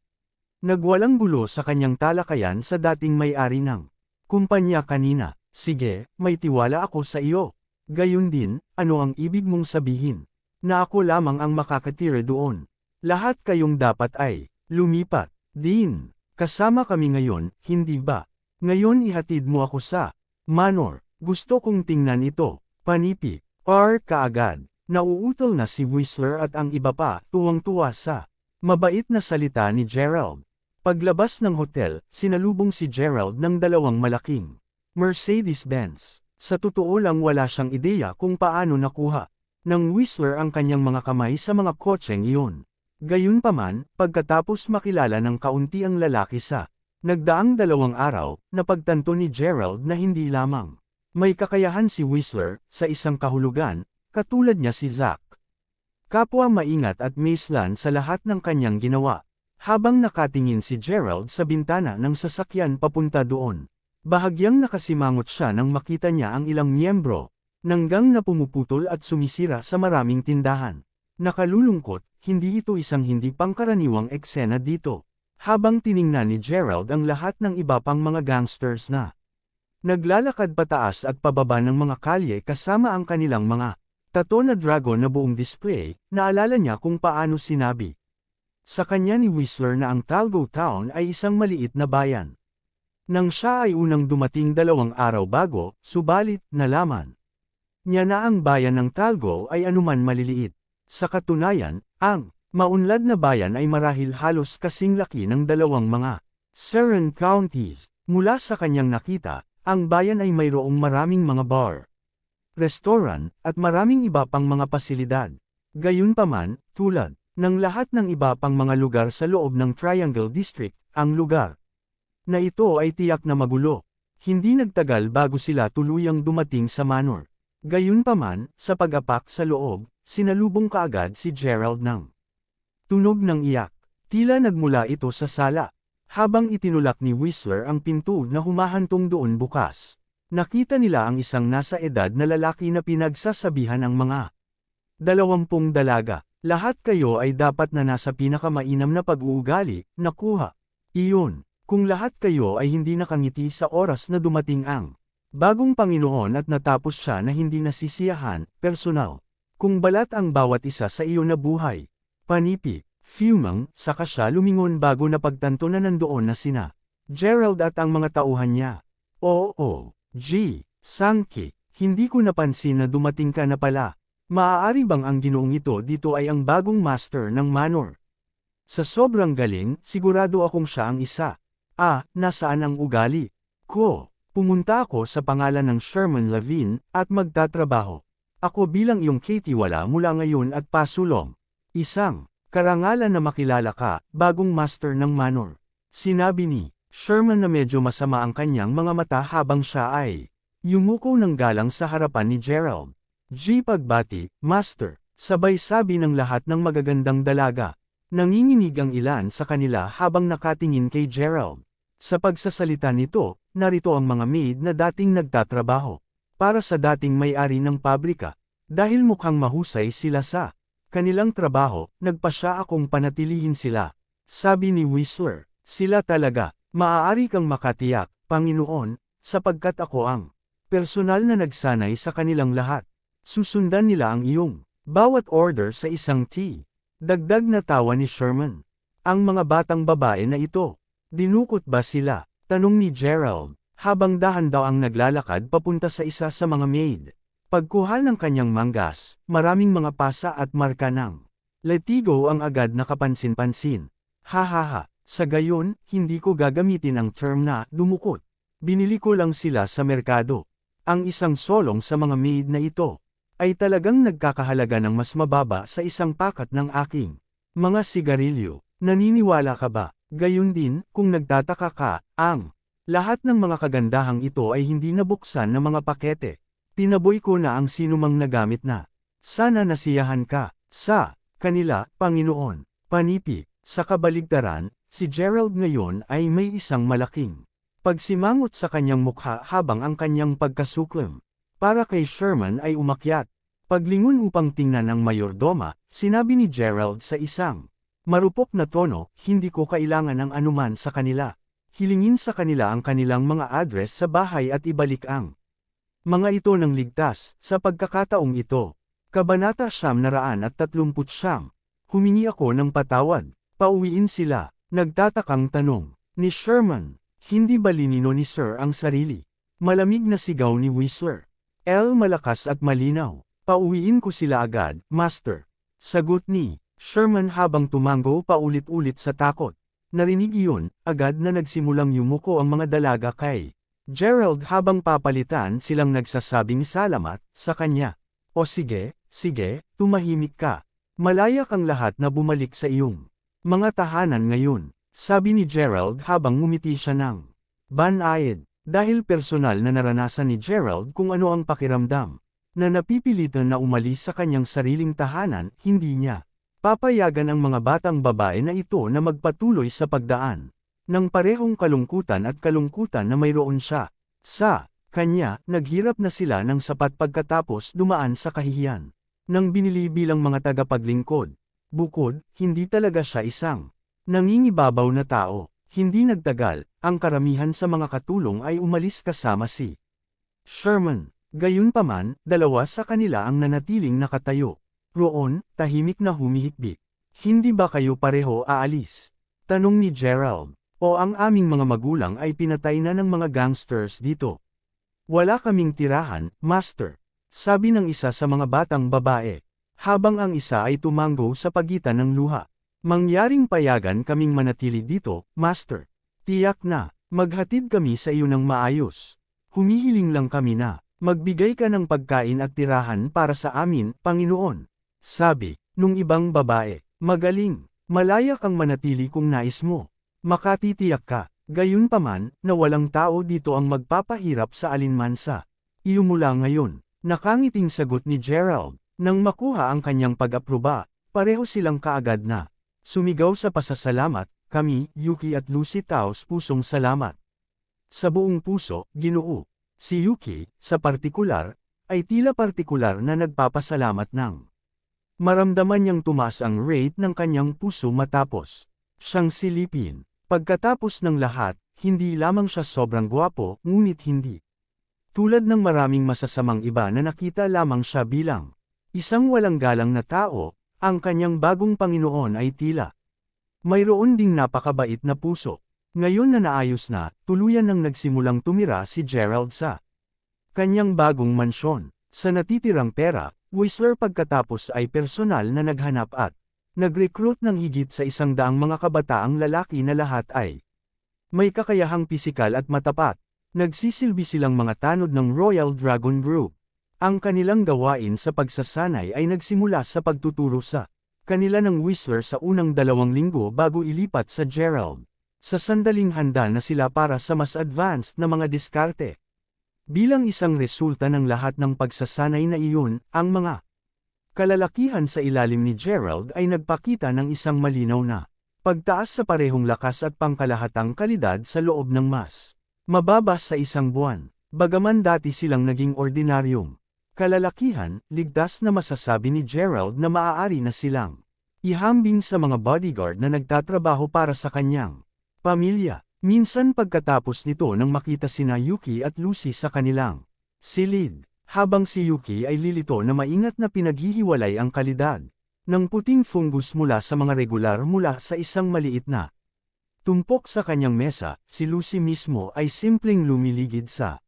nagwalang gulo sa kanyang talakayan sa dating may-ari ng kumpanya kanina. Sige, may tiwala ako sa iyo. Gayun din, ano ang ibig mong sabihin? Na ako lamang ang makakatira doon. Lahat kayong dapat ay lumipat din. Kasama kami ngayon, hindi ba? Ngayon ihatid mo ako sa Manor, gusto kong tingnan ito. Panipi, kaagad. Nauutol na si Whistler at ang iba pa, tuwang-tuwa sa mabait na salita ni Gerald. Paglabas ng hotel, sinalubong si Gerald ng dalawang malaking Mercedes-Benz. Sa totoo lang wala siyang ideya kung paano nakuha ng Whistler ang kanyang mga kamay sa mga kotseng iyon. Gayunpaman, pagkatapos makilala ng kaunti ang lalaki sa nagdaang 2 araw, napagtanto ni Gerald na hindi lamang may kakayahan si Whistler sa isang kahulugan, katulad niya si Zack. Kapwa maingat at maislan sa lahat ng kanyang ginawa. Habang nakatingin si Gerald sa bintana ng sasakyan papunta doon, bahagyang nakasimangot siya nang makita niya ang ilang miyembro ng gang na pumuputol at sumisira sa maraming tindahan. Nakalulungkot, hindi ito isang hindi pangkaraniwang eksena dito. Habang tiningnan ni Gerald ang lahat ng iba pang mga gangsters na naglalakad pataas at pababa ng mga kalye kasama ang kanilang mga tato na dragon na buong display, naalala niya kung paano sinabi sa kanya ni Whistler na ang Talgo Town ay isang maliit na bayan. Nang siya ay unang dumating 2 araw bago, subalit, nalaman niya na ang bayan ng Talgo ay anuman maliliit. Sa katunayan, ang maunlad na bayan ay marahil halos kasing laki ng 2 mga Surrey counties. Mula sa kanyang nakita, ang bayan ay mayroong maraming mga bar, restaurant, at maraming iba pang mga pasilidad. Gayunpaman, tulad ng lahat ng iba pang mga lugar sa loob ng Triangle District, ang lugar na ito ay tiyak na magulo. Hindi nagtagal bago sila tuluyang dumating sa Manor. Gayunpaman, sa pag-apak sa loob, sinalubong kaagad si Gerald ng tunog ng iyak. Tila nagmula ito sa sala. Habang itinulak ni Whistler ang pinto na humahantong doon bukas, nakita nila ang isang nasa edad na lalaki na pinagsasabihan ang mga 20 dalaga. Lahat kayo ay dapat na nasa pinakamainam na pag-uugali, nakuha. Iyon, kung lahat kayo ay hindi nakangiti sa oras na dumating ang bagong Panginoon at natapos siya na hindi nasisiyahan, personal. Kung balat ang bawat isa sa iyo na buhay. Panipi, fumang, saka siya lumingon bago napagtanto na nandoon na sina Gerald at ang mga tauhan niya. Oo, Sankey, hindi ko napansin na dumating ka na pala. Maaari bang ang ginoong ito dito ay ang bagong master ng Manor? Sa sobrang galing, sigurado akong siya ang isa. Nasaan ang ugali ko? Pumunta ako sa pangalan ng Sherman Levine, at magtatrabaho ako bilang iyong katiwala mula ngayon at pasulong. Isang karangalan na makilala ka, bagong master ng Manor. Sinabi ni Sherman na medyo masama ang kanyang mga mata habang siya ay yumuko ng galang sa harapan ni Gerald. Pagbati, Master, sabay sabi ng lahat ng magagandang dalaga. Nanginginig ang ilan sa kanila habang nakatingin kay Gerald. Sa pagsasalita nito, narito ang mga maid na dating nagtatrabaho para sa dating may-ari ng pabrika. Dahil mukhang mahusay sila sa kanilang trabaho, nagpasya akong panatilihin sila. Sabi ni Whistler, sila talaga, maaari kang makatiyak, Panginoon, sapagkat ako ang personal na nagsanay sa kanilang lahat. Susundan nila ang iyong bawat order sa isang tea. Dagdag na tawa ni Sherman. Ang mga batang babae na ito, dinukot ba sila? Tanong ni Gerald, habang dahan daw ang naglalakad papunta sa isa sa mga maid. Pagkuha ng kanyang manggas, maraming mga pasa at marka ng letigo ang agad nakapansin-pansin. Hahaha, sa gayon, hindi ko gagamitin ang term na dumukot. Binili ko lang sila sa merkado. Ang isang solong sa mga maid na ito ay talagang nagkakahalaga ng mas mababa sa isang pakat ng aking mga sigarilyo. Naniniwala ka ba? Gayon din, kung nagtataka ka, ang lahat ng mga kagandahang ito ay hindi nabuksan na mga pakete. Tinaboy ko na ang sinumang nagamit na. Sana nasiyahan ka sa kanila, Panginoon. Panipi, sa kabaligtaran, si Gerald ngayon ay may isang malaking pagsimangot sa kanyang mukha habang ang kanyang pagkasuklam para kay Sherman ay umakyat. Paglingon upang tingnan ang mayordoma, sinabi ni Gerald sa isang marupok na tono, hindi ko kailangan ng anuman sa kanila. Hilingin sa kanila ang kanilang mga address sa bahay at ibalik ang mga ito ng ligtas. Sa pagkakataong ito, Kabanata 939, humingi ako ng patawad, pauwiin sila. Nagtatakang tanong ni Sherman, hindi ba linino ni Sir ang sarili? Malamig na sigaw ni Whistler. Malakas at malinaw. Pauwiin ko sila agad, Master. Sagot ni Sherman habang tumango paulit-ulit sa takot. Narinig iyon, agad na nagsimulang yumuko ang mga dalaga kay Gerald habang papalitan silang nagsasabing salamat sa kanya. O sige, tumahimik ka. Malaya kang lahat na bumalik sa iyong mga tahanan ngayon, sabi ni Gerald habang ngumiti siya ng banayad. Dahil personal na naranasan ni Gerald kung ano ang pakiramdam na napipilitan na umalis sa kanyang sariling tahanan, hindi niya papayagan ang mga batang babae na ito na magpatuloy sa pagdaan ng parehong kalungkutan at kalungkutan na mayroon siya. Sa kanya, naghirap na sila ng sapat pagkatapos dumaan sa kahihiyan nang binili bilang mga tagapaglingkod. Bukod, hindi talaga siya isang nangingibabaw na tao. Hindi nagtagal, ang karamihan sa mga katulong ay umalis kasama si Sherman. Gayunpaman, dalawa sa kanila ang nanatiling nakatayo. Roon, tahimik na humihikbi. Hindi ba kayo pareho aalis? Tanong ni Gerald. O ang aming mga magulang ay pinatay na ng mga gangsters dito. Wala kaming tirahan, Master. Sabi ng isa sa mga batang babae. Habang ang isa ay tumango sa pagitan ng luha. Mangyaring payagan kaming manatili dito, Master. Tiyak na, maghatid kami sa iyo ng maayos. Humihiling lang kami na, magbigay ka ng pagkain at tirahan para sa amin, Panginoon. Sabi, nung ibang babae, magaling, malaya kang manatili kung nais mo. Makatitiyak ka, gayunpaman, na walang tao dito ang magpapahirap sa alinmansa. Iyo mula ngayon, nakangiting sagot ni Gerald. Nang makuha ang kanyang pag-aproba, pareho silang kaagad na sumigaw sa pasasalamat. Kami, Yuki at Lucy taos pusong salamat. Sa buong puso, Ginoo. Si Yuki, sa partikular, ay tila partikular na nagpapasalamat ng maramdaman niyang tumaas ang rate ng kanyang puso matapos siyang silipin. Pagkatapos ng lahat, hindi lamang siya sobrang gwapo, ngunit hindi tulad ng maraming masasamang iba na nakita lamang siya bilang isang walang galang na tao. Ang kanyang bagong Panginoon ay tila mayroon ding napakabait na puso. Ngayon na naayos na, tuluyan nang nagsimulang tumira si Gerald sa kanyang bagong mansyon. Sa natitirang pera, Whistler pagkatapos ay personal na naghanap at nag-recruit ng higit sa 100 mga kabataang lalaki na lahat ay may kakayahang pisikal at matapat. Nagsisilbi silang mga tanod ng Royal Dragon Group. Ang kanilang gawain sa pagsasanay ay nagsimula sa pagtuturo sa kanila ng Whistler sa unang 2 linggo bago ilipat sa Gerald. Sa sandaling handa na sila para sa mas advanced na mga diskarte. Bilang isang resulta ng lahat ng pagsasanay na iyon, ang mga kalalakihan sa ilalim ni Gerald ay nagpakita ng isang malinaw na pagtaas sa parehong lakas at pangkalahatang kalidad sa loob ng mas mababa sa isang buwan. Bagaman dati silang naging ordinaryong kalalakihan, ligtas na masasabi ni Gerald na maaari na silang ihambing sa mga bodyguard na nagtatrabaho para sa kanyang pamilya. Minsan pagkatapos nito nang makita sina Yuki at Lucy sa kanilang silid, habang si Yuki ay lilito na maingat na pinaghihiwalay ang kalidad ng puting fungus mula sa mga regular mula sa isang maliit na tumpok sa kanyang mesa, si Lucy mismo ay simpleng lumiligid sa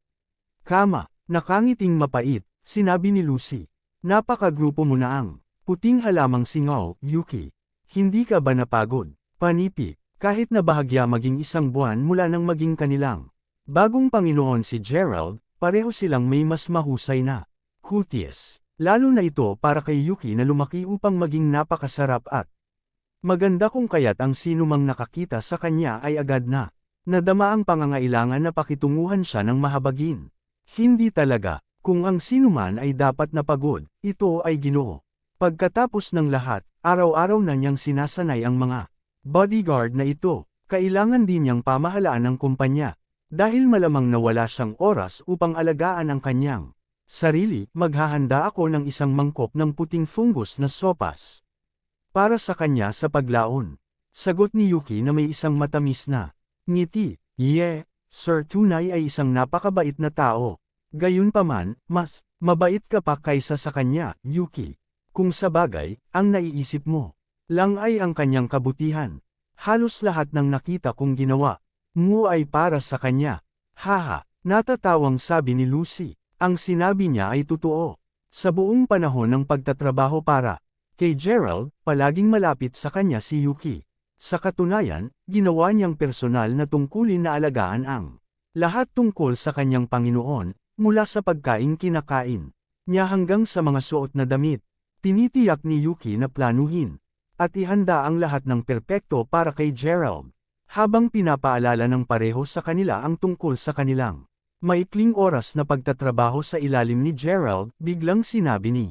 kama. Nakangiting mapait, sinabi ni Lucy. Napakagrupo mo na ang puting halamang singaw, Yuki. Hindi ka ba napagod? Panipi, kahit na bahagya maging 1 buwan mula nang maging kanilang bagong Panginoon si Gerald, pareho silang may mas mahusay na kutis. Lalo na ito para kay Yuki na lumaki upang maging napakasarap at maganda kung kaya't ang sinumang nakakita sa kanya ay agad na nadama ang pangangailangan na pakitunguhan siya ng mahabagin. Hindi talaga, kung ang sinuman ay dapat na pagod, ito ay Ginoo. Pagkatapos ng lahat, araw-araw na niyang sinasanay ang mga bodyguard na ito. Kailangan din niyang pamahalaan ang kumpanya. Dahil malamang na wala siyang oras upang alagaan ang kanyang sarili, maghahanda ako ng 1 mangkok ng puting fungus na sopas para sa kanya sa paglaon. Sagot ni Yuki na may isang matamis na ngiti. Sir, tunay ay isang napakabait na tao. Gayunpaman, mas mabait ka pa kaysa sa kanya, Yuki. Kung sa bagay, ang naiisip mo lang ay ang kanyang kabutihan. Halos lahat ng nakita kong ginawa mo ay para sa kanya. Haha, Natatawang sabi ni Lucy. Ang sinabi niya ay totoo. Sa buong panahon ng pagtatrabaho para kay Gerald, palaging malapit sa kanya si Yuki. Sa katunayan, ginawa niyang personal na tungkulin na alagaan ang lahat tungkol sa kanyang Panginoon, mula sa pagkain kinakain niya hanggang sa mga suot na damit. Tinitiyak ni Yuki na planuhin at ihanda ang lahat ng perpekto para kay Gerald, habang pinapaalala ng pareho sa kanila ang tungkol sa kanilang maikling oras na pagtatrabaho sa ilalim ni Gerald. Biglang sinabi ni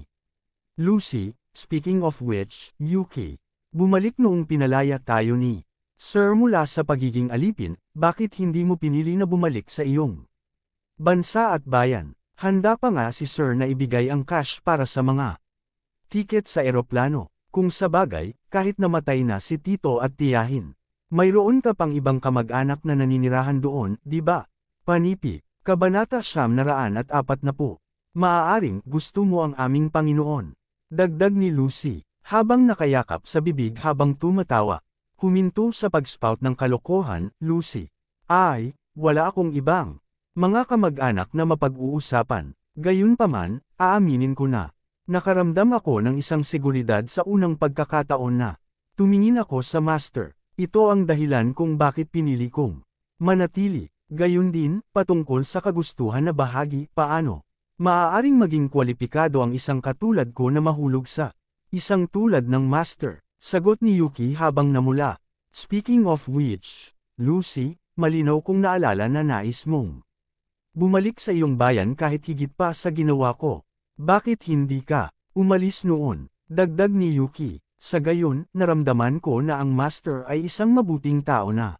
Lucy, "Speaking of which, Yuki, bumalik noong pinalaya tayo ni Sir mula sa pagiging alipin, bakit hindi mo pinili na bumalik sa iyong bansa at bayan? Handa pa nga si Sir na ibigay ang cash para sa mga tiket sa eroplano. Kung sa bagay, kahit namatay na si Tito at tiyahin, mayroon ka pang ibang kamag-anak na naninirahan doon, di ba?" Panipi, Kabanata 940. Maaaring gusto mo ang aming Panginoon. Dagdag ni Lucy, habang nakayakap sa bibig habang tumatawa. Huminto sa pag-spout ng kalokohan. Lucy, ay, wala akong ibang mga kamag-anak na mapag-uusapan. Gayunpaman, aaminin ko na nakaramdam ako ng isang seguridad sa unang pagkakataon na tumingin ako sa master. Ito ang dahilan kung bakit pinili kong manatili. Gayon din, patungkol sa kagustuhan na bahagi, paano maaaring maging kwalipikado ang isang katulad ko na mahulog sa isang tulad ng master? Sagot ni Yuki habang namula. Speaking of which, Lucy, malinaw kong naalala na nais mong bumalik sa iyong bayan kahit higit pa sa ginawa ko. Bakit hindi ka umalis noon? Dagdag ni Yuki. Sa gayon, naramdaman ko na ang master ay isang mabuting tao na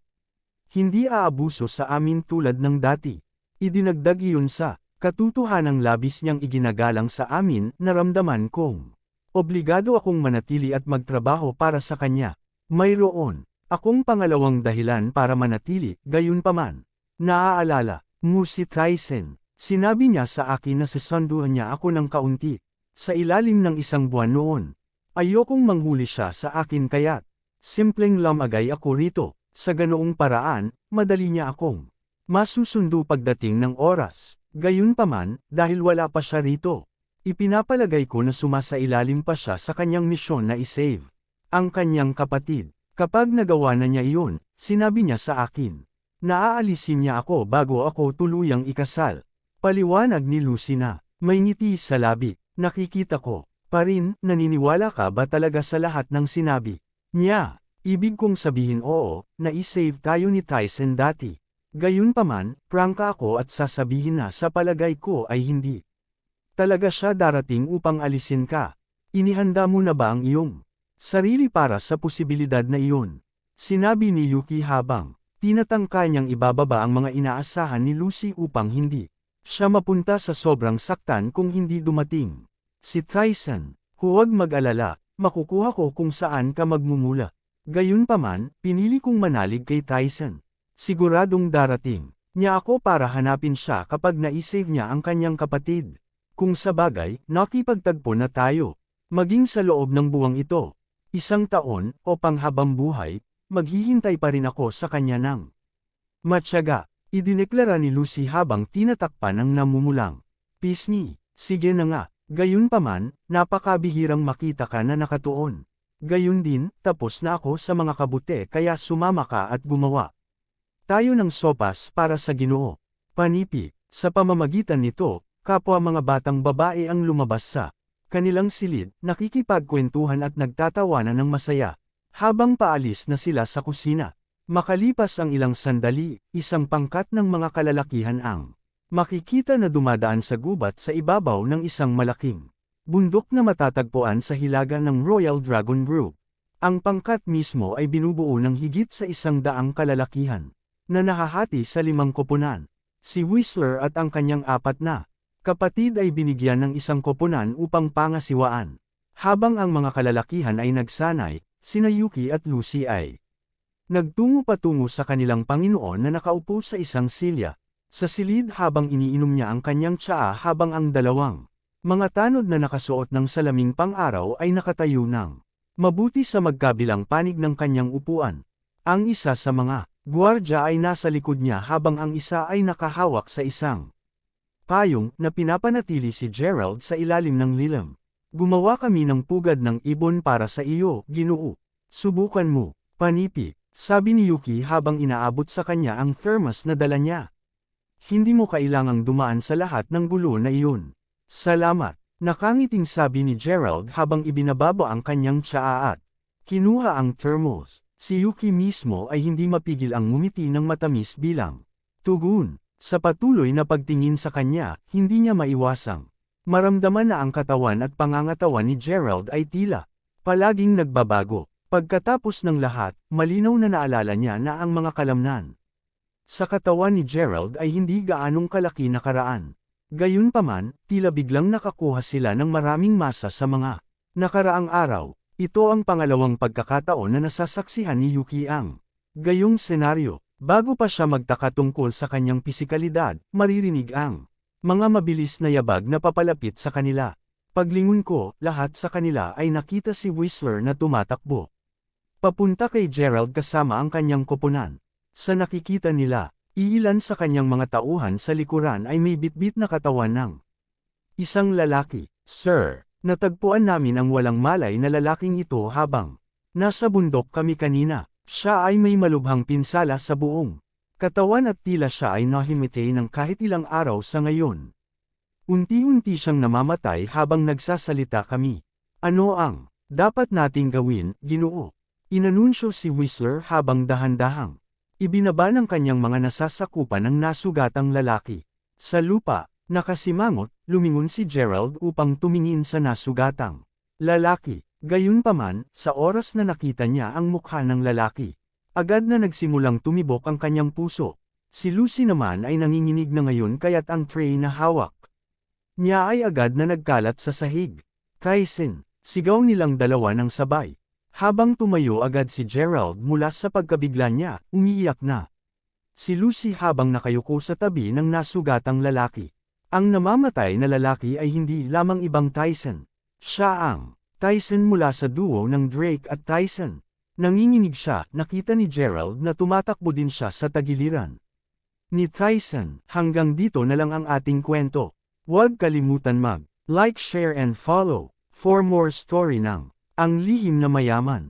hindi aabuso sa amin tulad ng dati. Idinagdag iyon sa katotohanang labis niyang iginagalang sa amin. Naramdaman kong obligado akong manatili at magtrabaho para sa kanya. Mayroon akong pangalawang dahilan para manatili. Gayunpaman, naaalala mo si Tyson. Sinabi niya sa akin na sasanduhan niya ako ng kaunti sa ilalim ng isang buwan noon. Ayokong manghuli siya sa akin kaya't simpleng lamagay ako rito. Sa ganoong paraan, madali niya akong masusundo pagdating ng oras. Gayunpaman, dahil wala pa siya rito, ipinapalagay ko na sumasailalim pa siya sa kanyang misyon na isave ang kanyang kapatid. Kapag nagawa na niya iyon, sinabi niya sa akin, naaalisin niya ako bago ako tuluyang ikasal. Paliwanag ni Lucy na may ngiti sa labi. Nakikita ko pa rin, naniniwala ka ba talaga sa lahat ng sinabi niya? Ibig kong sabihin oo, na-isave tayo ni Tyson dati. Gayunpaman, prangka ako at sasabihin na sa palagay ko ay hindi talaga siya darating upang alisin ka. Inihanda mo na ba ang iyong sarili para sa posibilidad na iyon? Sinabi ni Yuki habang tinatangka niyang ibababa ang mga inaasahan ni Lucy upang hindi siya mapunta sa sobrang saktan kung hindi dumating si Tyson. Huwag mag-alala, makukuha ko kung saan ka magmumula. Gayunpaman, pinili kong manalig kay Tyson. Siguradong darating niya ako para hanapin siya kapag na-isave niya ang kanyang kapatid. Kung sa bagay, nakipagtagpo na tayo. Maging sa loob ng buwang ito, 1 taon o panghabang buhay, maghihintay pa rin ako sa kanya ng matyaga. Idineklara ni Lucy habang tinatakpan ang namumulang pisngi. Sige na nga. Gayunpaman, napakabihirang makita ka na nakatuon. Gayon din, tapos na ako sa mga kabute kaya sumama ka at gumawa tayo ng sopas para sa Ginoo. Panipi, sa pamamagitan nito, kapwa mga batang babae ang lumabas sa kanilang silid, nakikipagkwentuhan at nagtatawanan ng masaya. Habang paalis na sila sa kusina, makalipas ang ilang sandali, isang pangkat ng mga kalalakihan ang makikita na dumadaan sa gubat sa ibabaw ng isang malaking bundok na matatagpuan sa hilaga ng Royal Dragon Group. Ang pangkat mismo ay binubuo ng higit sa 100 kalalakihan, na nahahati sa 5 koponan. Si Whistler at ang kanyang 4 na kapatid ay binigyan ng isang koponan upang pangasiwaan. Habang ang mga kalalakihan ay nagsanay, sina Yuki at Lucy ay nagtungo patungo sa kanilang Panginoon na nakaupo sa isang silya, sa silid habang iniinom niya ang kanyang tsaa habang ang dalawang mga tanod na nakasuot ng salaming pang-araw ay nakatayo ng mabuti sa magkabilang panig ng kanyang upuan. Ang isa sa mga Guwardya ay nasa likod niya habang ang isa ay nakahawak sa isang payong na pinapanatili si Gerald sa ilalim ng lilim. Gumawa kami ng pugad ng ibon para sa iyo, Ginoo. Subukan mo, panipi, sabi ni Yuki habang inaabot sa kanya ang thermos na dala niya. Hindi mo kailangang dumaan sa lahat ng gulo na iyon. Salamat, nakangiting sabi ni Gerald habang ibinababa ang kanyang tsaa at kinuha ang thermos. Si Yuki mismo ay hindi mapigil ang ngumiti ng matamis bilang tugon. Sa patuloy na pagtingin sa kanya, hindi niya maiwasang maramdaman na ang katawan at pangangatawan ni Gerald ay tila palaging nagbabago. Pagkatapos ng lahat, malinaw na naalala niya na ang mga kalamnan sa katawan ni Gerald ay hindi gaanong kalaki nakaraan. Gayunpaman, tila biglang nakakuha sila ng maraming masa sa mga nakaraang araw. Ito ang pangalawang pagkakataon na nasasaksihan ni Yuki ang gayong senaryo. Bago pa siya magtaka tungkol sa kanyang pisikalidad, maririnig ang mga mabilis na yabag na papalapit sa kanila. Paglingon ko, lahat sa kanila ay nakita si Whistler na tumatakbo papunta kay Gerald kasama ang kanyang koponan. Sa nakikita nila, iilan sa kanyang mga tauhan sa likuran ay may bitbit na katawan ng isang lalaki. Sir, natagpuan namin ang walang malay na lalaking ito habang nasa bundok kami kanina. Siya ay may malubhang pinsala sa buong katawan at tila siya ay nahimatay ng kahit ilang araw sa ngayon. Unti-unti siyang namamatay habang nagsasalita kami. Ano ang dapat nating gawin, Ginoo? Inanunsyo si Whistler habang dahan-dahang ibinaba ng kanyang mga nasasakupan ng nasugatang lalaki. Sa lupa, nakasimangot, lumingon si Gerald upang tumingin sa nasugatang lalaki. Gayunpaman, sa oras na nakita niya ang mukha ng lalaki, agad na nagsimulang tumibok ang kanyang puso. Si Lucy naman ay nanginginig na ngayon kaya't ang tray na hawak niya ay agad na nagkalat sa sahig. Tyson, sigaw nilang dalawa ng sabay. Habang tumayo agad si Gerald mula sa pagkabigla niya, umiiyak na si Lucy habang nakayuko sa tabi ng nasugatang lalaki. Ang namamatay na lalaki ay hindi lamang ibang Tyson. Siya ang Tyson mula sa duo ng Drake at Tyson. Nanginginig siya, nakita ni Gerald na tumatakbo din siya sa tagiliran ni Tyson. Hanggang dito na lang ang ating kwento. Huwag kalimutan mag-like, share and follow for more story ng Ang Lihim na Mayaman.